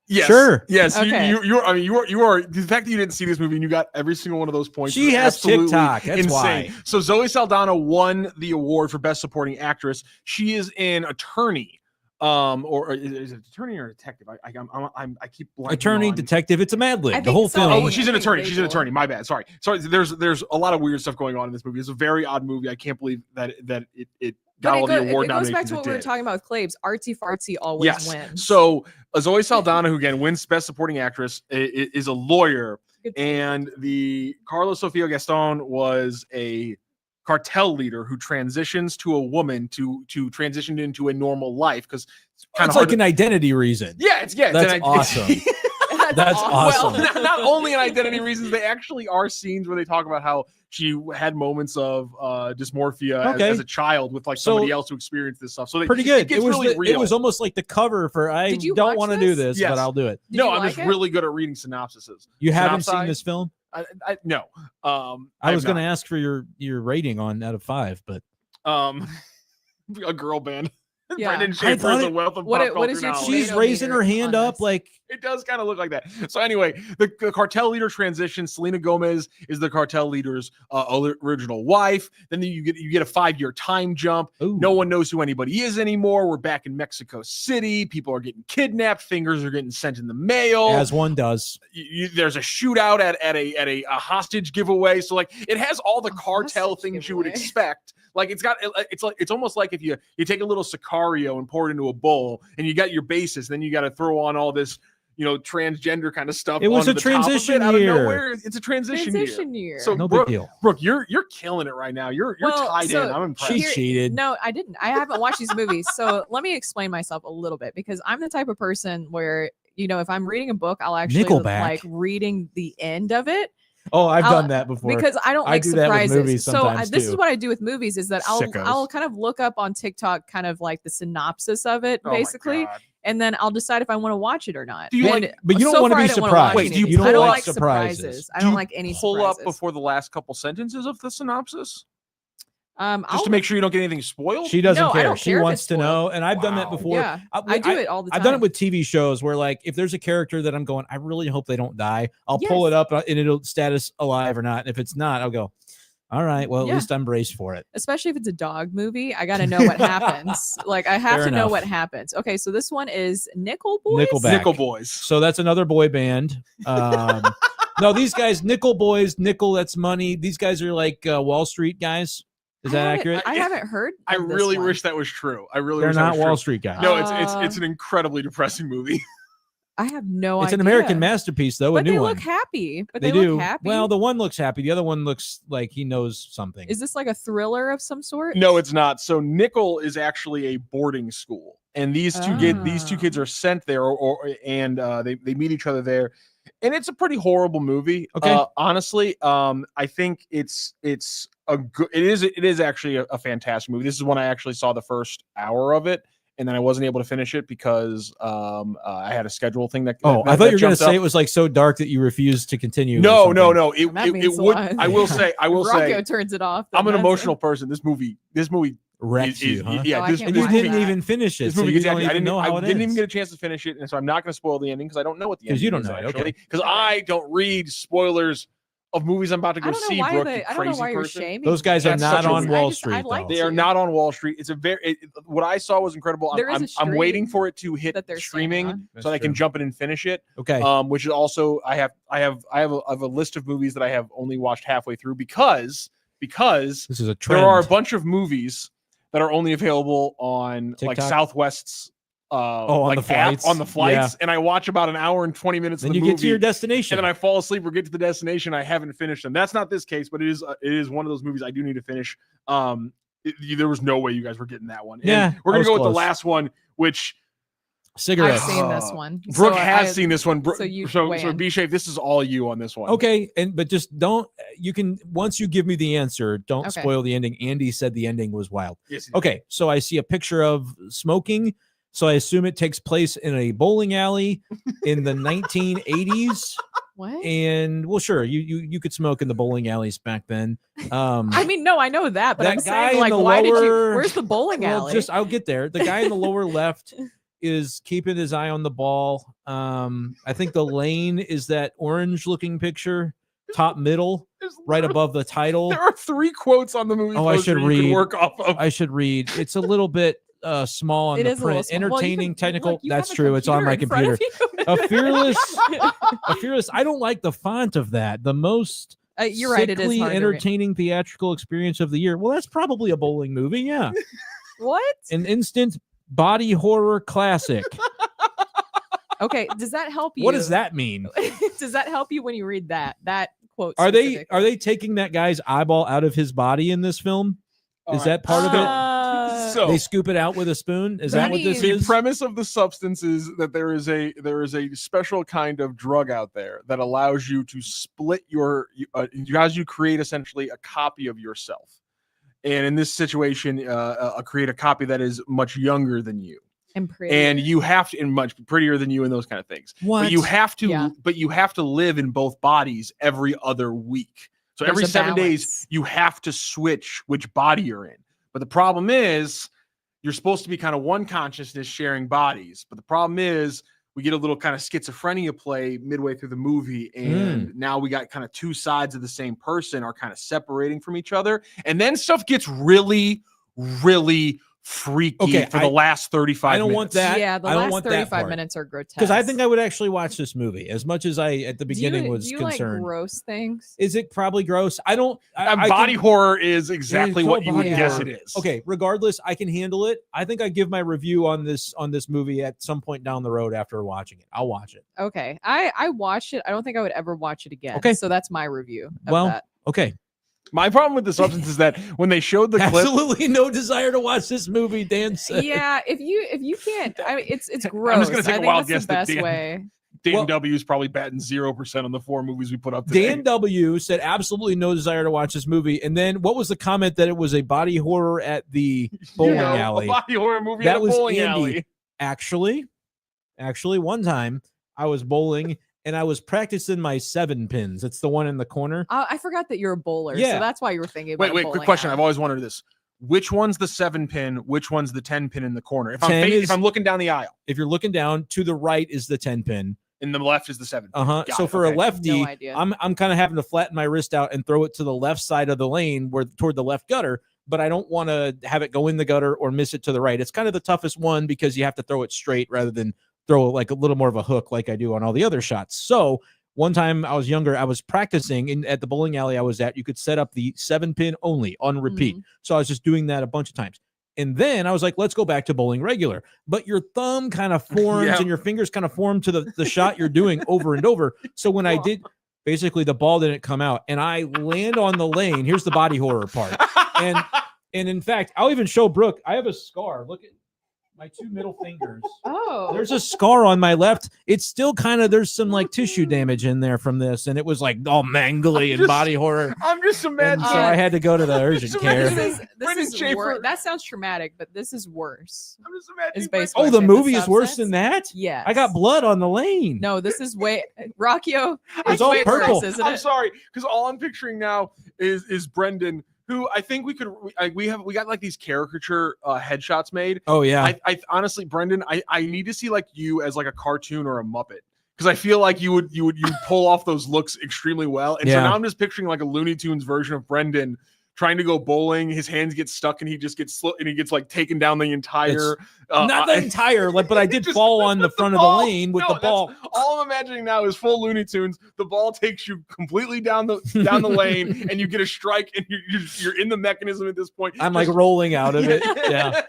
Yes. Sure. Yes. Okay. You are the fact that you didn't see this movie and you got every single one of those points. She is has absolutely TikTok. That's insane. why. So Zoe Saldana won the award for Best Supporting Actress. She is an attorney. Or is it attorney or detective? I keep blanking Attorney, on. detective. It's a Mad Lib. I The think whole so. film. Oh, she's an I think attorney. She's an legal. attorney. My bad. Sorry. There's a lot of weird stuff going on in this movie. It's a very odd movie. I can't believe that it got all the award it goes back to nominations what we were talking about with Claibs. Artsy fartsy always Yes. wins. So Zoe Saldana, who again wins Best Supporting Actress, is a lawyer, Good. and the Carlos Sofia Gaston was a cartel leader who transitions to a woman to transition into a normal life because it's kind It's of like an identity reason. it's That's awesome. That's awesome. Well, not only in identity reasons, they actually are scenes where they talk about how she had moments of dysmorphia Okay. as a child with like So- somebody else who experienced this stuff. So Pretty good. It gets was really real. it was almost like the cover for I Did you don't watch want to do this? this, Yes. but I'll do it. Did no, you I'm like just it? really good at reading synopsises. You haven't Synopsi? seen this film? No. I was going to ask for your rating on out of 5, but a girl band. Yeah. Brenden I Schaeffer thought is a it- wealth of What pop it- what culture is your knowledge. she's tomato raising her meter hand on up this? like It does kind of look like that. So anyway, the cartel leader transition. Selena Gomez is the cartel leader's original wife. Then you get a 5-year time jump. ooh. No one knows who anybody is anymore. We're back in Mexico City. People are getting kidnapped. Fingers are getting sent in the mail. As one does. There's a shootout at a hostage giveaway. So like it has all the A cartel hostage things you would giveaway. expect. Like it's almost like if you take a little Sicario and pour it into a bowl and you got your basis, then you got to throw on all this, transgender kind of stuff. It was onto a the top of it transition out of year. nowhere. It's a transition year. So No Brooke, big deal. Brooke, you're killing it right now. You're Well, tied so in. I'm impressed. She cheated. No, I didn't. I haven't watched these movies. So let me explain myself a little bit because I'm the type of person where, if I'm reading a book, I'll actually Nickelback. like reading the end of it Oh, I've I'll- done that before. because I don't I like do that with surprises. movies So sometimes, this too. is what I do with movies is that Sickos. I'll kind of look up on TikTok kind of like the synopsis of it Oh my basically, God. and then I'll decide if I want to watch it or not. Do you And like- but you don't so wanna far be I didn't wanna surprised. watch Wait, do you anything. I pull don't up like surprises. I Do don't you like any pull surprises. up before the last couple sentences of the synopsis I'll, just to make sure you don't get anything spoiled? She doesn't No, I care. don't She care if wants it's to know. And I've done that Wow. before. yeah, I do it all the time. I've done it with TV shows where, like, if there's a character that I'm going, I really hope they don't die. I'll pull it up and it'll status alive or not. And if it's not, I'll go, all right, well, Yeah. at least I'm braced for it. Especially if it's a dog movie, I got to know what happens. Like I have Fair to know enough. what happens. Okay, so this one is Nickel Boys. Nickelback. Nickel Boys. So that's another boy band. No, these guys, Nickel Boys, Nickel, that's money. These guys are like Wall Street guys. Is that accurate? I haven't heard. I of this really one. wish that was true. I really They're wish that not was Wall true. Street guys. No, it's an incredibly depressing movie. I have no idea. It's an American masterpiece, though. But a new they one. look happy. But They they do. look happy. Well, the one looks happy. The other one looks like he knows something. Is this like a thriller of some sort? No, it's not. So Nickel is actually a boarding school. and these two kids are sent there, and they meet each other there, and it's a pretty horrible movie. Okay. Honestly, I think it is actually a fantastic movie. This is when I actually saw the first hour of it, and then I wasn't able to finish it because I had a schedule thing that. I thought you were going to say it was like so dark that you refused to continue. No. It would. I will say. Rocco turns it off. I'm an emotional person. This movie wrecked you, huh? Yeah, you didn't even finish it. This movie so you I didn't even get a chance to finish it, and so I'm not going to spoil the ending because I don't know what the ending is. Because you don't know actually. Because I don't read spoilers of movies I'm about to go see. Brooke, you I don't know why you're person. shaming. Those guys are That's not such a on weird- Wall I'd Street. like though. They are not on Wall Street. It's what I saw was incredible. There is a I'm waiting for it to that hit they're streaming standing so that I can jump in and finish it. Okay. Which is also I have a list of movies that I have only watched halfway through because This is a trend. there are a bunch of movies that are only available on like TikTok? Southwest's on like the flights? app on the flights, Yeah. and I watch about an hour and 20 minutes Then of the you movie, get to your destination. and then I fall asleep or get to the destination. I haven't finished them. That's not this case, but it is one of those movies I do need to finish. There was no way you guys were getting that one. And Yeah, we're I gonna was go with the close. last one, which Cigarettes. I've seen this one. Brooke So has seen this one. So So B-Shape, this is all you on this one. Okay, but just don't. You can once you give me the answer, don't Okay. spoil the ending. Andy said the ending was wild. Yes, he did. Okay, so I see a picture of smoking. So I assume it takes place in a bowling alley in the 1980s. What? And well, sure, you could smoke in the bowling alleys back then. I mean, no, I know that, but that I'm guy saying, in like, the why did you? lower- Where's the bowling well, alley? I'll get there. The guy in the lower left is keeping his eye on the ball. I think the lane is that orange-looking picture, top middle, right above the title. There are 3 quotes on the movie. Oh, I poster should you can read. work off of. I should read. It's a little bit small on It the is a little print. small. Well, you Entertaining, can- technical. look, you That's have a true. It's on my in front computer. of you. A fearless. I don't like the font of that. The most You're right. It is sickly, hard to read. entertaining theatrical experience of the year. Well, that's probably a bowling movie. Yeah, What? an instant body horror classic. Okay. Does that help you? What does that mean? Does that help you when you read that quote? Are specifically? they taking that guy's eyeball out of his body in this film? All Is right. that part of it? So They scoop it out with a spoon. Is that what this Honey, the is? premise of the substance is that there is a special kind of drug out there that allows you to split allows you to create essentially a copy of yourself, and in this situation create a copy that is much younger than you, And pretty. and you have to, and much prettier than you, and those kind of things. What? But you have to Yeah. live in both bodies every other week. So There's every a 7 days balance. you have to switch which body you're in. But the problem is you're supposed to be kind of one consciousness sharing bodies. But the problem is we get a little kind of schizophrenia play midway through the movie. And now we got kind of 2 sides of the same person are kind of separating from each other. And then stuff gets really, really freaky for the last 35 minutes. I don't want that. Yeah, the I don't last want that 35 part. minutes are grotesque. Because I think I would actually watch this movie as much as I at the beginning was do you concerned. like gross things? Is it probably gross? I don't. Body horror is exactly what you would body guess horror. it is. Okay, regardless, I can handle it. I think I give my review on this movie at some point down the road after watching it. I'll watch it. Okay. I watched it. I don't think I would ever watch it again. Okay. So that's my review of Well, that. Okay. My problem with the substance is that when they showed the clip, Absolutely no desire to watch this movie, Dan said. Yeah, if you can't, I mean, it's gross. I'm just gonna take I a think wild that's guess the that best Dan- way. Dan Well- W is probably batting 0% on the 4 movies we put up today. Dan W said absolutely no desire to watch this movie. And then what was the comment that it was a body horror at the bowling alley? A body horror movie That at a was bowling Andy. alley. Actually, one time I was bowling and I was practicing my 7 pins. It's the one in the corner. I forgot that you're a bowler, Yeah. so that's why you were thinking about Wait, a quick bowling question. alley. I've always wondered this. Which one's the 7 pin? Which one's the 10 pin in the corner? If 10 is- if I'm looking down the aisle, If you're looking down, to the right is the 10 pin. and the left is the 7 pin. Uh-huh. Got So it, for okay. a lefty, No idea. I'm kind of having to flatten my wrist out and throw it to the left side of the lane toward the left gutter, but I don't want to have it go in the gutter or miss it to the right. It's kind of the toughest one because you have to throw it straight rather than throw like a little more of a hook like I do on all the other shots. So one time I was younger, I was practicing at the bowling alley I was at. You could set up the 7 pin only on repeat. So I was just doing that a bunch of times. And then I was like, let's go back to bowling regular. But your thumb kind of forms Yeah. and your fingers kind of form to the shot you're doing over and over. So when I did, basically the ball didn't come out and I land on the lane. Here's the body horror part. And in fact, I'll even show Brooke. I have a scar. Look at My 2 middle fingers. Oh, There's a scar on my left. It's still kind of, there's some like tissue damage in there from this, and it was like all mangly and body horror. I'm just And imagining. so I had to go to the urgent care. this Brenden is Schaeffer. that sounds traumatic, but this is worse. I'm just imagining. Is based Oh, on the it. movie is subsets? worse than that? Yes. I got blood on the lane. No, this is way Rockio. It's all way purple. worse, isn't I'm it? sorry, because all I'm picturing now is Brenden, who I think we got like these caricature headshots made. Oh, yeah. I honestly, Brenden, I need to see like you as like a cartoon or a Muppet, because I feel like you pull off those looks extremely well. And so Yeah. now I'm just picturing like a Looney Tunes version of Brenden trying to go bowling. His hands get stuck and he just gets and he gets like taken down the entire. Not the entire, like, but I did just- fall on the front of the ball- lane with no, the ball. that's- All I'm imagining now is full Looney Tunes. The ball takes you completely down the lane, and you get a strike, and you're in the mechanism at this point. I'm like rolling out of it. Yeah.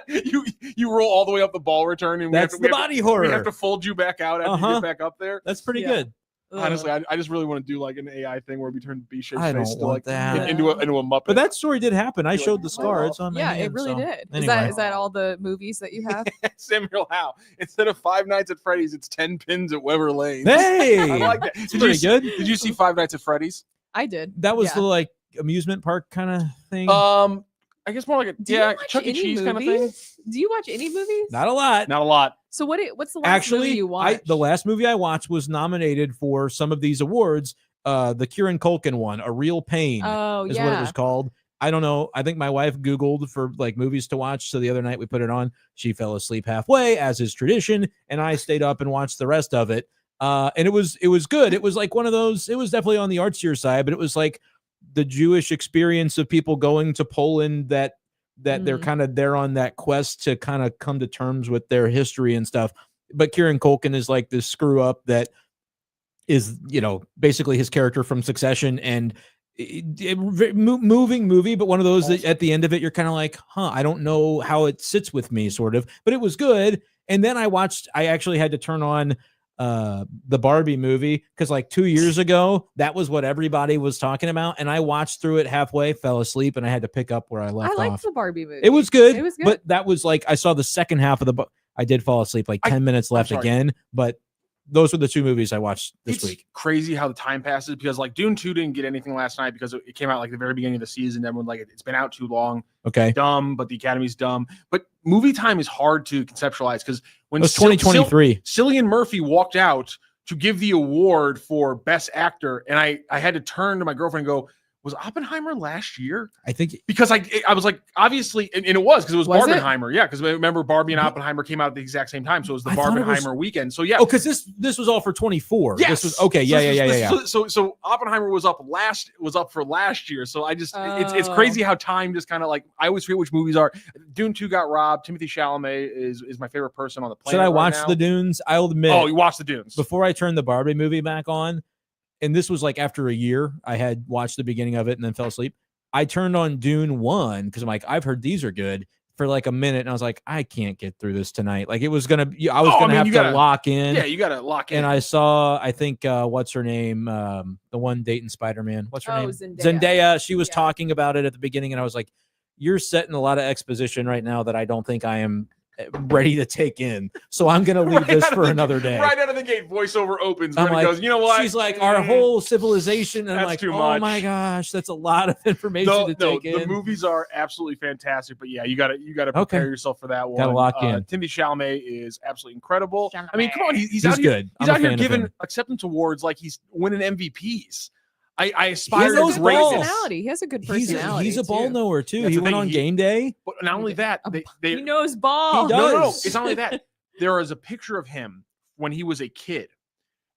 You roll all the way up the ball return, and That's the body horror. We have to fold you back out after you get back up there. That's pretty Yeah. good. Honestly, I just really want to do like an AI thing where we turn B-shaped I face don't to want like that. into a Muppet. But that story did happen. I You're showed like, the scar. oh, It's on my Yeah, hand, it really so. did. Anyway. Is that all the movies that you have? Samuel Howe. Instead of 5 Nights at Freddy's, it's 10 pins at Weber Lane. Hey, I like that. it's pretty good. Did you see 5 Nights at Freddy's? I did. That was Yeah. the like amusement park kind of thing. I guess more like a Do you watch Chuck E. any Cheese kind of thing. movies? Do you watch any movies? Not a lot. Not a lot. So what's the last movie Actually, you watched? the last movie I watched was nominated for some of these awards. The Kieran Culkin one, A Real Pain, Oh, is yeah. what it was called. I don't know. I think my wife Googled for like movies to watch. So the other night we put it on. She fell asleep halfway, as is tradition, and I stayed up and watched the rest of it. And it was good. It was like one of those. It was definitely on the artsier side, but it was like the Jewish experience of people going to Poland that they're kind of there on that quest to kind of come to terms with their history and stuff. But Kieran Culkin is like this screw up that is, basically his character from Succession, and moving movie, but one of those that at the end of it, you're kind of like, I don't know how it sits with me, sort of, but it was good. And then I actually had to turn on the Barbie movie, because like 2 years ago, that was what everybody was talking about. And I watched through it halfway, fell asleep, and I had to pick up where I left I liked off. the Barbie movie. It was good. It was good. But that was like, I saw the second half of I did fall asleep like 10 minutes left sorry. again, but those were the 2 movies I watched this week. Crazy how the time passes, because like Dune 2 didn't get anything last night because it came out like the very beginning of the season. Everyone like it's been out too long. Okay. Dumb, but the Academy's dumb. But movie time is hard to conceptualize, because when It was 2023. Cillian Murphy walked out to give the award for Best Actor, and I had to turn to my girlfriend and go, was Oppenheimer last year? I think Because I was like, obviously, and it was, because it was Was it? Barbenheimer. Yeah, because remember Barbie and Oppenheimer came out at the exact same time, so it was the I thought it was- Barbenheimer weekend. So yeah, Oh, because this was all for 24. yes. This was okay. Yeah. So Oppenheimer was up for last year. So I just it's Oh. crazy how time just kind of like, I always forget which movies are. Dune 2 got robbed. Timothy Chalamet is my favorite person on the planet. Should I right watch now. the Dunes? I'll admit. Oh, you watched the Dunes. Before I turned the Barbie movie back on, and this was like after a year, I had watched the beginning of it and then fell asleep. I turned on Dune 1 because I'm like, I've heard these are good, for like a minute, and I was like, I can't get through this tonight. Like I was gonna have to lock in. Yeah, you gotta lock in. And I saw, I think, what's her name? The one dating Spider-Man. What's her name? Zendaya. She was Yeah. talking about it at the beginning, and I was like, you're setting a lot of exposition right now that I don't think I am ready to take in. So I'm going to leave this for another day. Right out of the gate, voiceover opens. I'm And like, goes, you know what? She's like, our whole civilization. And I'm That's like, too oh much. my gosh, that's a lot of information to take the in. movies are absolutely fantastic, but yeah, you gotta prepare yourself for that one. Gotta lock in. Timothy Chalamet is absolutely incredible. Chalamet. I mean, come on, he's He's out here. good. He's I'm a out here fan of giving him. acceptance awards like he's winning MVPs. I aspire has to those greatness. balls. Personality. He has a good personality. He's a ball too. knower too. That's He the went thing, on he- game day. But not only that, they He knows ball. He no, does. it's not only that. There is a picture of him when he was a kid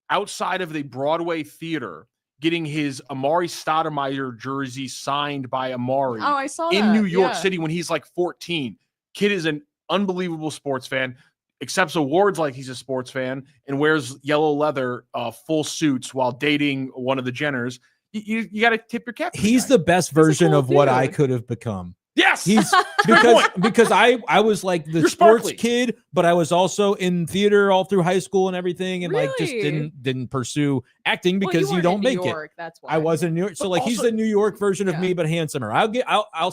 outside of the Broadway theater getting his Amari Stoudemire jersey signed by Amari Oh, I saw in that. New York Yeah. City when he's like 14. Kid is an unbelievable sports fan, accepts awards like he's a sports fan, and wears yellow leather full suits while dating one of the Jenners. You got to tip your cap. to He's guy. the best version cool of what I dude. could have become. Yes. He's Good because I was like the You're sports sparkly. kid, but I was also in theater all through high school and everything, and like just Really? didn't pursue acting Well, because you weren't don't in make New it. York, That's why I was in New York, so But like he's also- the New York version of Yeah. me, but handsomer. I'll Wait,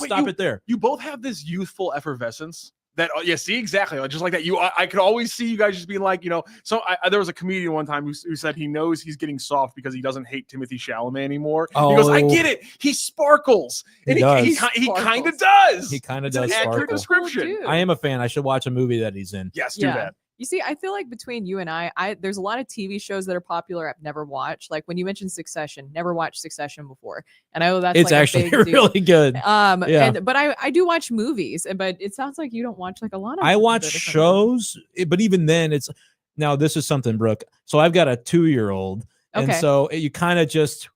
stop it there. You both have this youthful effervescence That yeah, see exactly, just like that. I could always see you guys just being like, So there was a comedian one time who said he knows he's getting soft because he doesn't hate Timothy Chalamet anymore. He goes, I get it. He sparkles, and he kind of does. He kind of It's does. an accurate Sparkle. description. I am a fan. I should watch a movie that he's in. Yes, do that. You see, I feel like between you and I there's a lot of TV shows that are popular I've never watched. Like when you mentioned Succession, never watched Succession before, and I know that's it's like actually a big deal. really good. But I do watch movies, but it sounds like you don't watch like a lot of. I watch shows, but even then, it's now this is something, Brooke. So I've got a 2-year-old, and so you kind of just.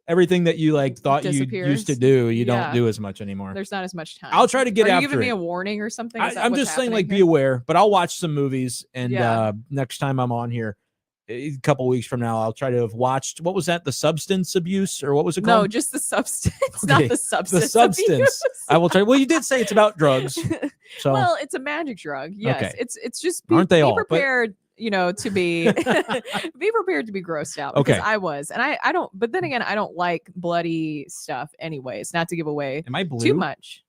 Everything that you thought you used to do, you don't do as much anymore. There's not as much time. I'll try to get after it. Are you giving me a warning or something? I'm just saying, be aware. But I'll watch some movies, and next time I'm on here, a couple weeks from now, I'll try to have watched. What was that? The Substance Abuse, or what was it called? No, just the substance, not the substance. The Substance. Abuse. I will try. Well, you did say it's about drugs. So well, it's a magic drug. Yes, okay. It's just aren't they all prepared? To be be prepared to be grossed out, because I was, and I don't, but then again, I don't like bloody stuff anyways, not to give away Am I blue? too much.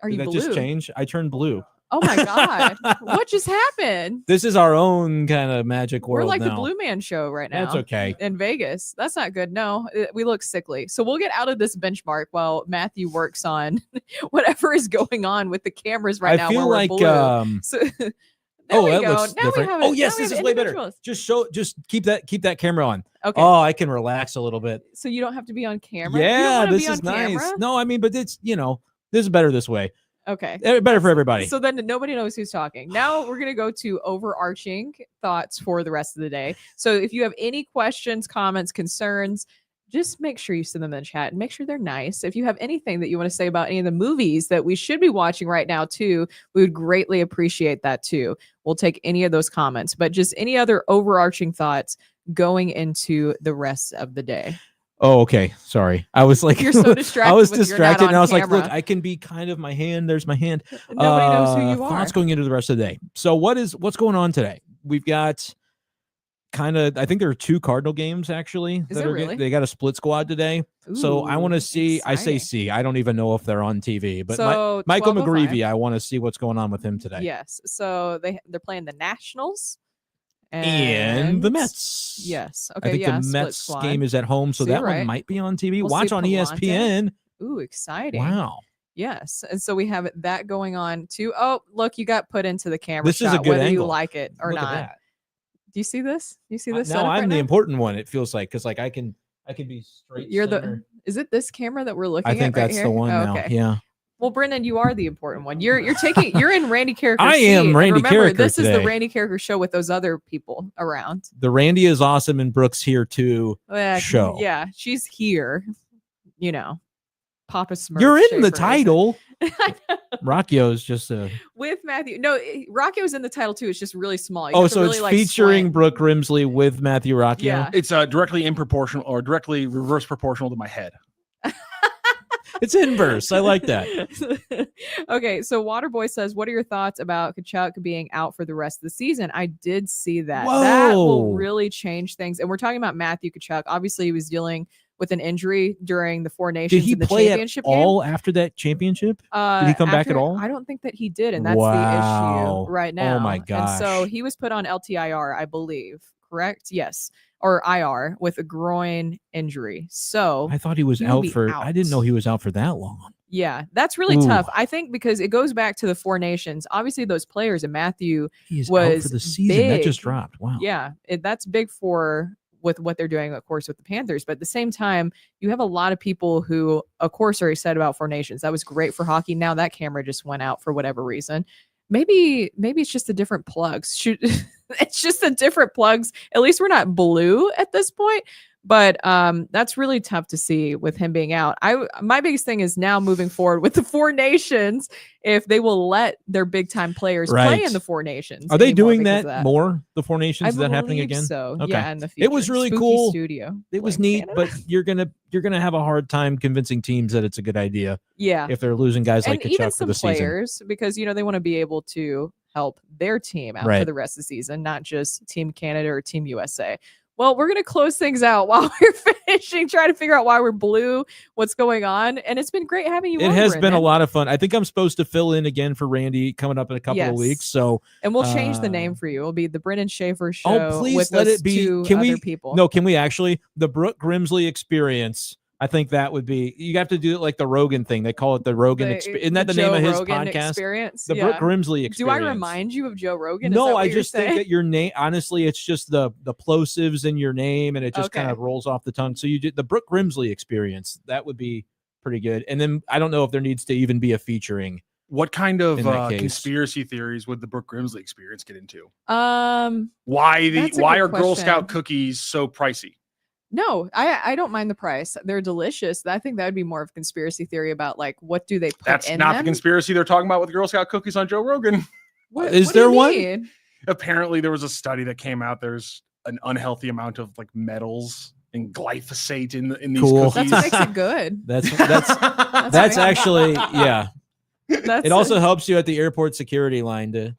Did that just change? I turned blue. Oh my God. What just happened? This is our own kind of magic world. We're like now. the Blue Man show right now. That's okay. In Vegas. That's not good. No, we look sickly. So we'll get out of this benchmark while Matthew works on whatever is going on with the cameras right now. I feel like so, there we that go. looks now different. We have oh yes, this is way better. Just keep that camera on. Okay. Oh, I can relax a little bit. So you don't have to be on camera. Yeah, this is nice. Camera? No, I mean, but it's this is better this way. Okay. Better for everybody. So then nobody knows who's talking. Now we're going to go to overarching thoughts for the rest of the day. So if you have any questions, comments, concerns, just make sure you send them in the chat and make sure they're nice. If you have anything that you want to say about any of the movies that we should be watching right now too, we would greatly appreciate that too. We'll take any of those comments, but just any other overarching thoughts going into the rest of the day. Oh, okay. Sorry. I was like, you're so distracted. I was distracted and I was camera. like, look, I can be kind of my hand. There's my hand. Nobody knows who you are. Thoughts going into the rest of the day. So what's going on today? We've got I think there are 2 Cardinal games actually. Is there really? They got a split squad today. Ooh, so I want to see, exciting. I say see, I don't even know if they're on TV, but so Michael 12:05. McGreevy, I want to see what's going on with him today. Yes. So they're playing the Nationals and the Mets. Yes. Okay. I think the Mets game is at home, so that one might be on TV. We'll Watch see on Palante. ESPN. Ooh, exciting. Wow. Yes. And so we have that going on too. Oh, look, you got put into the camera This shot, is a good whether angle. you like it or Look not. at that. Do you see this? You see this? Now I'm the important one, it feels like, because I can be straight. You're center. Is it this camera that we're looking at? I think that's right the here? one now. Okay. Yeah. Well, Brenden, you are the important one. You're in Randy Carricker's I am seat. Randy And remember, Carricker this today. is the Randy Carricker show with those other people around. The Randy is awesome and Brooks here too. Show. Yeah, she's here. Papa Smurf. You're in the Schaefer. title. Rocchio's just a. With Matthew. No, Rocchio's in the title too. It's just really small. You Oh, have to so really, it's like, featuring slant. Brooke Grimsley with Matthew Rocchio. Yeah. It's directly in proportional or directly reverse proportional to my head. It's inverse. I like that. Okay, so Waterboy says, what are your thoughts about Tkachuk being out for the rest of the season? I did see that. Whoa. That will really change things. And we're talking about Matthew Tkachuk. Obviously, he was dealing with an injury during the Four Nations Did he in the play championship at all after that championship? Did he come back at all? I don't think that he did, and that's Wow. the issue right now. Oh my And so gosh. he was put on LTIR, I believe. Correct? Yes. Or IR with a groin injury. So I thought he was He'll out be for. out. I didn't know he was out for that long. yeah, that's really Ooh. tough. I think because it goes back to the Four Nations. Obviously, those players and Matthew, He's out was for the season. That just big. dropped. Wow. yeah, that's big with what they're doing, of course, with the Panthers. But at the same time, you have a lot of people who, of course, are excited about Four Nations. That was great for hockey. Now that camera just went out for whatever reason. Maybe it's just the different plugs. It's just the different plugs. At least we're not blue at this point. But that's really tough to see with him being out. My biggest thing is now moving forward with the Four Nations, if they will let their big time players play Right. in the Four Nations. Are they anymore doing because that of more? The Four Nations? I Is that happening believe again? So Okay. yeah, in the future. It was really Spooky cool. Studio. It was like neat, Canada. but you're gonna have a hard time convincing teams that it's a good idea yeah, if they're losing guys like and even Tkachuk for some the season. players because they want to be able to help their team out for Right. the rest of the season, not just Team Canada or Team USA. Well, we're going to close things out while we're finishing, trying to figure out why we're blue, what's going on. And it's been great having you It on, has been a Brenden. lot of fun. I think I'm supposed to fill in again for Randy coming up in a couple of weeks. So, and we'll change the name for you. It'll be the Brenden Schaeffer Show. oh, please with let those it be. two Can other we? people. No, can we actually? The Brooke Grimsley Experience. I think that would be. You have to do it like the Rogan thing. They call it the Rogan. Isn't that the name of his Rogan podcast? Experience? The Brooke Grimsley Experience. Do I remind you of Joe Rogan? No, I just think that your name. Honestly, it's just the plosives in your name, and it just kind of rolls off the tongue. So you did the Brooke Grimsley Experience. That would be pretty good. And then I don't know if there needs to even be a featuring. What kind of conspiracy theories would the Brooke Grimsley Experience get into? Why are Girl Scout cookies so pricey? No, I don't mind the price. They're delicious. I think that would be more of a conspiracy theory about like what do they put That's in not them? the conspiracy they're talking about with Girl Scout cookies on Joe Rogan. What Is do there you one? mean? Apparently there was a study that came out. There's an unhealthy amount of like metals and glyphosate in these Cool. cookies. That's what makes it good. That's actually it also helps you at the airport security line to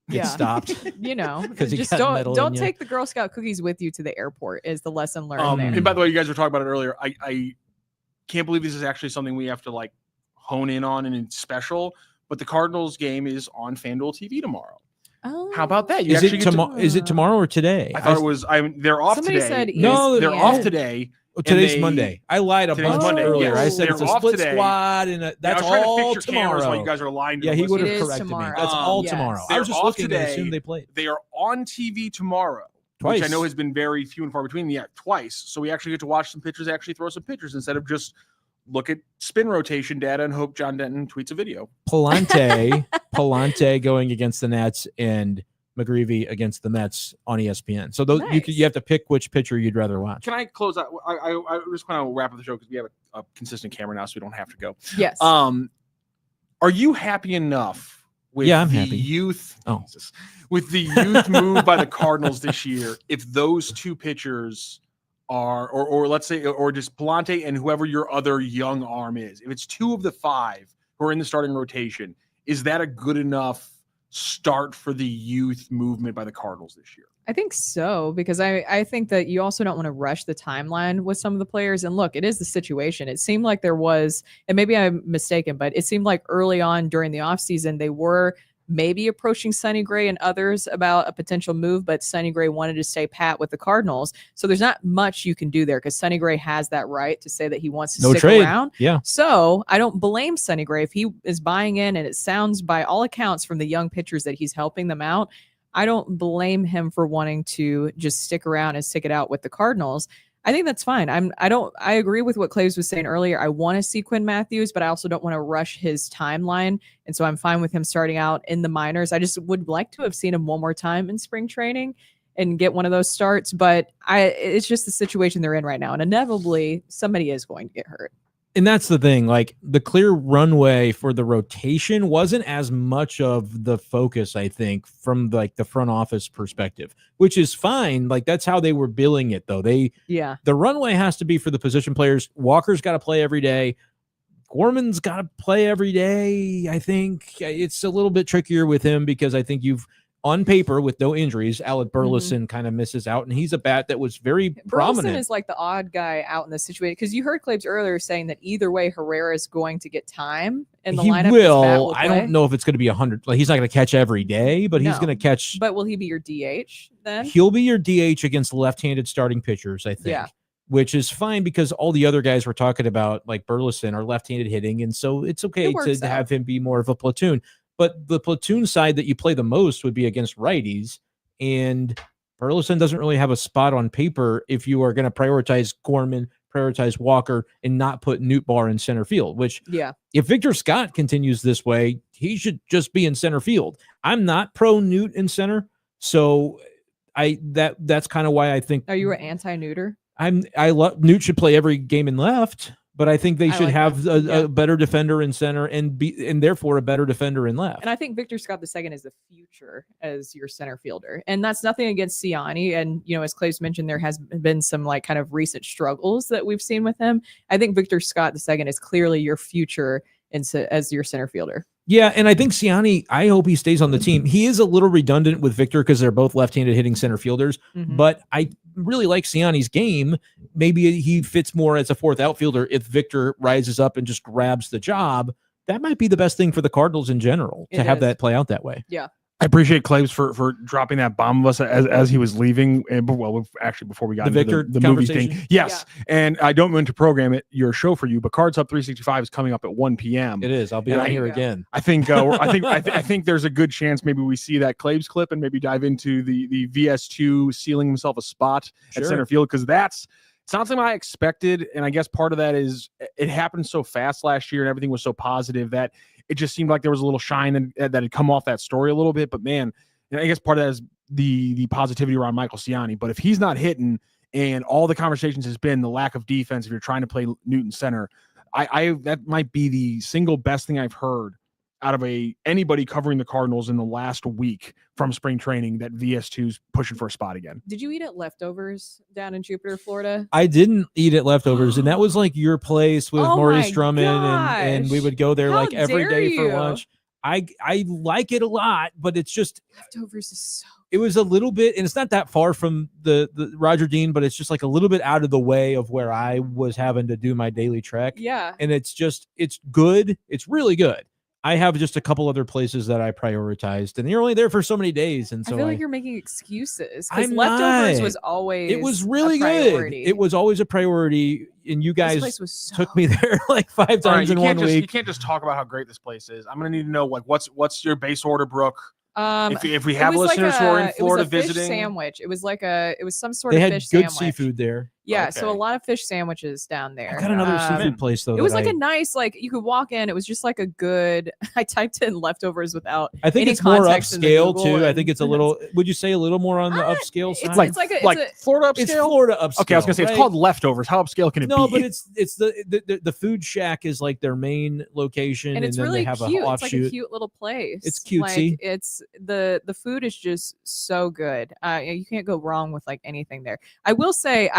get stopped. You know, 'Cause you just got metal don't in you. take the Girl Scout cookies with you to the airport is the lesson learned there. And by the way, you guys were talking about it earlier. I can't believe this is actually something we have to like hone in on and it's special. But the Cardinals game is on FanDuel TV tomorrow. Oh. How about that? Is it tomorrow or today? I thought it was. They're off Somebody today. said No, they're off today. Today's Monday. I lied a bunch Monday. earlier. Yes. I said They're it's a off split today. squad, and that's I was trying all to fix your cameras tomorrow. while you guys are lying to Yeah, the he would have It is corrected me. tomorrow. That's all Yes. tomorrow. I They're was just off looking today. to assume they played. They are on TV tomorrow, Twice. which I know has been very few and far between. Yeah, twice. So we actually get to watch some pitchers actually throw some pitchers instead of just look at spin rotation data and hope John Denton tweets a video. Palante going against the Nets and McGreevy against the Mets on ESPN. So those you have to pick which pitcher you'd rather watch. Can I close out? I just want to wrap up the show because we have a consistent camera now, so we don't have to go. Yes. Are you happy enough with I'm the happy. youth? Oh. With the youth move by the Cardinals this year, if those two pitchers are, or let's say, or just Palante and whoever your other young arm is, if it's two of the five who are in the starting rotation, is that a good enough start for the youth movement by the Cardinals this year? I think so, because I think that you also don't want to rush the timeline with some of the players. And look, it is the situation. It seemed like there was, and maybe I'm mistaken, but it seemed like early on during the offseason, they were maybe approaching Sonny Gray and others about a potential move, but Sonny Gray wanted to stay pat with the Cardinals. So there's not much you can do there because Sonny Gray has that right to say that he wants to stick around. Yeah. So I don't blame Sonny Gray if he is buying in, and it sounds by all accounts from the young pitchers that he's helping them out. I don't blame him for wanting to just stick around and stick it out with the Cardinals. I think that's fine. I agree with what Claves was saying earlier. I want to see Quinn Mathews, but I also don't want to rush his timeline. And so I'm fine with him starting out in the minors. I just would like to have seen him one more time in spring training and get one of those starts. But it's just the situation they're in right now. And inevitably somebody is going to get hurt. And that's the thing, like the clear runway for the rotation wasn't as much of the focus, I think, from like the front office perspective, which is fine. Like that's how they were billing it, though. The runway has to be for the position players. Walker's got to play every day. Gorman's got to play every day. I think it's a little bit trickier with him because I think you've on paper with no injuries, Alec Burleson kind of misses out, and he's a bat that was very prominent. Burleson is like the odd guy out in this situation because you heard Claves earlier saying that either way, Herrera is going to get time in the lineup. Will. I don't know if it's going to be 100. Like he's not going to catch every day, but he's going to catch. But will he be your DH then? He'll be your DH against left-handed starting pitchers, I think. Yeah. Which is fine because all the other guys we're talking about, like Burleson, are left-handed hitting, and so it's okay to have him be more of a platoon. But the platoon side that you play the most would be against righties, and Burleson doesn't really have a spot on paper if you are going to prioritize Gorman, prioritize Walker, and not put Nootbaar in center field, which if Victor Scott continues this way, he should just be in center field. I'm not pro Newt in center, so that's kind of why I think. Are you an anti-Neuter? I love Newt should play every game in left, but I think they should have a better defender in center and therefore a better defender in left. And I think Victor Scott II is the future as your center fielder. And that's nothing against Siani. And, you know, as Claves mentioned, there has been some like kind of recent struggles that we've seen with him. I think Victor Scott II is clearly your future as your center fielder. Yeah, and I think Siani, I hope he stays on the team. He is a little redundant with Victor because they're both left-handed hitting center fielders, but I really like Siani's game. Maybe he fits more as a fourth outfielder if Victor rises up and just grabs the job. That might be the best thing for the Cardinals in general to have that play out that way. Yeah. I appreciate Claves for dropping that bomb of us as he was leaving. And actually, before we got into the movie thing, yes. Yeah. And I don't mean to program it your show for you, but Cards Up 365 is coming up at 1 p.m. It is. I'll be on here again. I think I think there's a good chance maybe we see that Claves clip and maybe dive into the VS2 sealing himself a spot at center field, because it's not something I expected. And I guess part of that is it happened so fast last year and everything was so positive that it just seemed like there was a little shine that had come off that story a little bit. But man, I guess part of that is the positivity around Michael Siani. But if he's not hitting, and all the conversations has been the lack of defense, if you're trying to play Newton center, I that might be the single best thing I've heard out of anybody covering the Cardinals in the last week from spring training, that VS2's pushing for a spot again. Did you eat at Leftovers down in Jupiter, Florida? I didn't eat at Leftovers, and that was like your place with Maurice Drummond, and we would go there like every day for lunch. I like it a lot, but it's just Leftovers is so it was a little bit, and it's not that far from the Roger Dean, but it's just like a little bit out of the way of where I was having to do my daily trek. Yeah. And it's good. It's really good. I have just a couple other places that I prioritized, and you're only there for so many days. And so I feel like you're making excuses, because I'm Leftovers not. was always It was really good. It was always a priority, and you guys took me there like 5 times in 1 week. You can't just talk about how great this place is. I'm gonna need to know, like, what's your base order, Brooke? If we have listeners who are in Florida visiting, sandwich. It was some sort of fish sandwich. They had good seafood there. Yeah, okay. So a lot of fish sandwiches down there. I got another seafood place though. It was like a nice, like you could walk in. It was just like a good. I typed in Leftovers without. I think any it's more upscale too. I think it's a little. Would you say a little more on the upscale side? It's like Florida upscale. It's Florida upscale. Okay, I was gonna say it's called Leftovers. How upscale can it be? No, but it's the food shack is like their main location, and it's then really they have cute. an offshoot. It's like a cute little place. It's cutesy. Like, it's the food is just so good. You can't go wrong with like anything there. I will say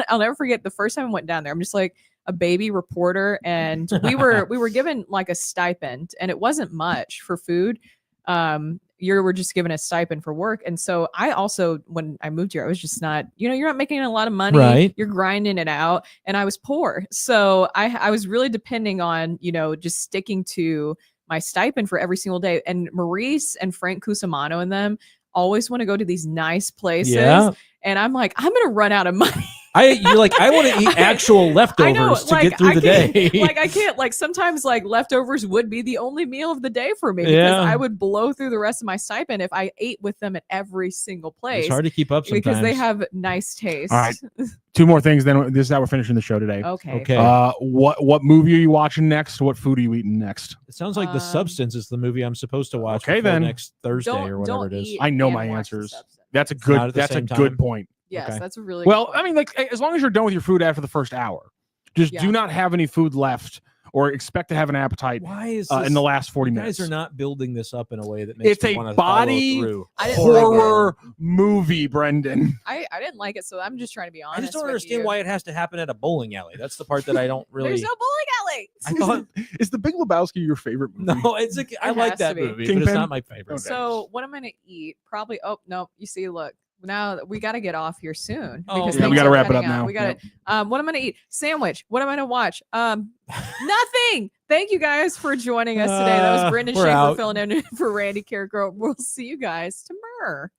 I'll never forget the first time I went down there. I'm just like a baby reporter, and we were given like a stipend, and it wasn't much for food. You were just given a stipend for work. And so I also, when I moved here, I was just not, you're not making a lot of money, right? You're grinding it out. And I was poor. So I was really depending on, just sticking to my stipend for every single day. And Maurice and Frank Cusimano and them always want to go to these nice places. Yeah. And I'm like, I'm going to run out of money. You're like, I want to eat actual leftovers to get through the day. I can't, like, sometimes like leftovers would be the only meal of the day for me, because I would blow through the rest of my stipend if I ate with them at every single place. It's hard to keep up sometimes because they have nice taste. All right. 2 more things, then this is how we're finishing the show today. Okay. What movie are you watching next? What food are you eating next? It sounds like The Substance is the movie I'm supposed to watch. Okay, then next Thursday or whatever it is. I know my answers. That's a good point. Yes, that's a really well. I mean, like, as long as you're done with your food after the first hour, just do not have any food left or expect to have an appetite. Why is in the last 40 minutes? You guys are not building this up in a way that makes me want to body follow through. horror movie, Brenden. I didn't like it, so I'm just trying to be honest. I just don't understand why it has to happen at a bowling alley. That's the part that I don't really. There's no bowling alley. I thought, is The Big Lebowski your favorite movie? No, I like that movie, but it's not my favorite. Okay. So what I'm gonna eat? Probably. Oh no, you see, look. Now we got to get off here soon. We got to wrap it up now. We got to. What I'm going to eat? Sandwich. What am I going to watch? Nothing. Thank you guys for joining us today. That was Brenden Schaeffer filling in for Randy Carrico. We'll see you guys tomorrow.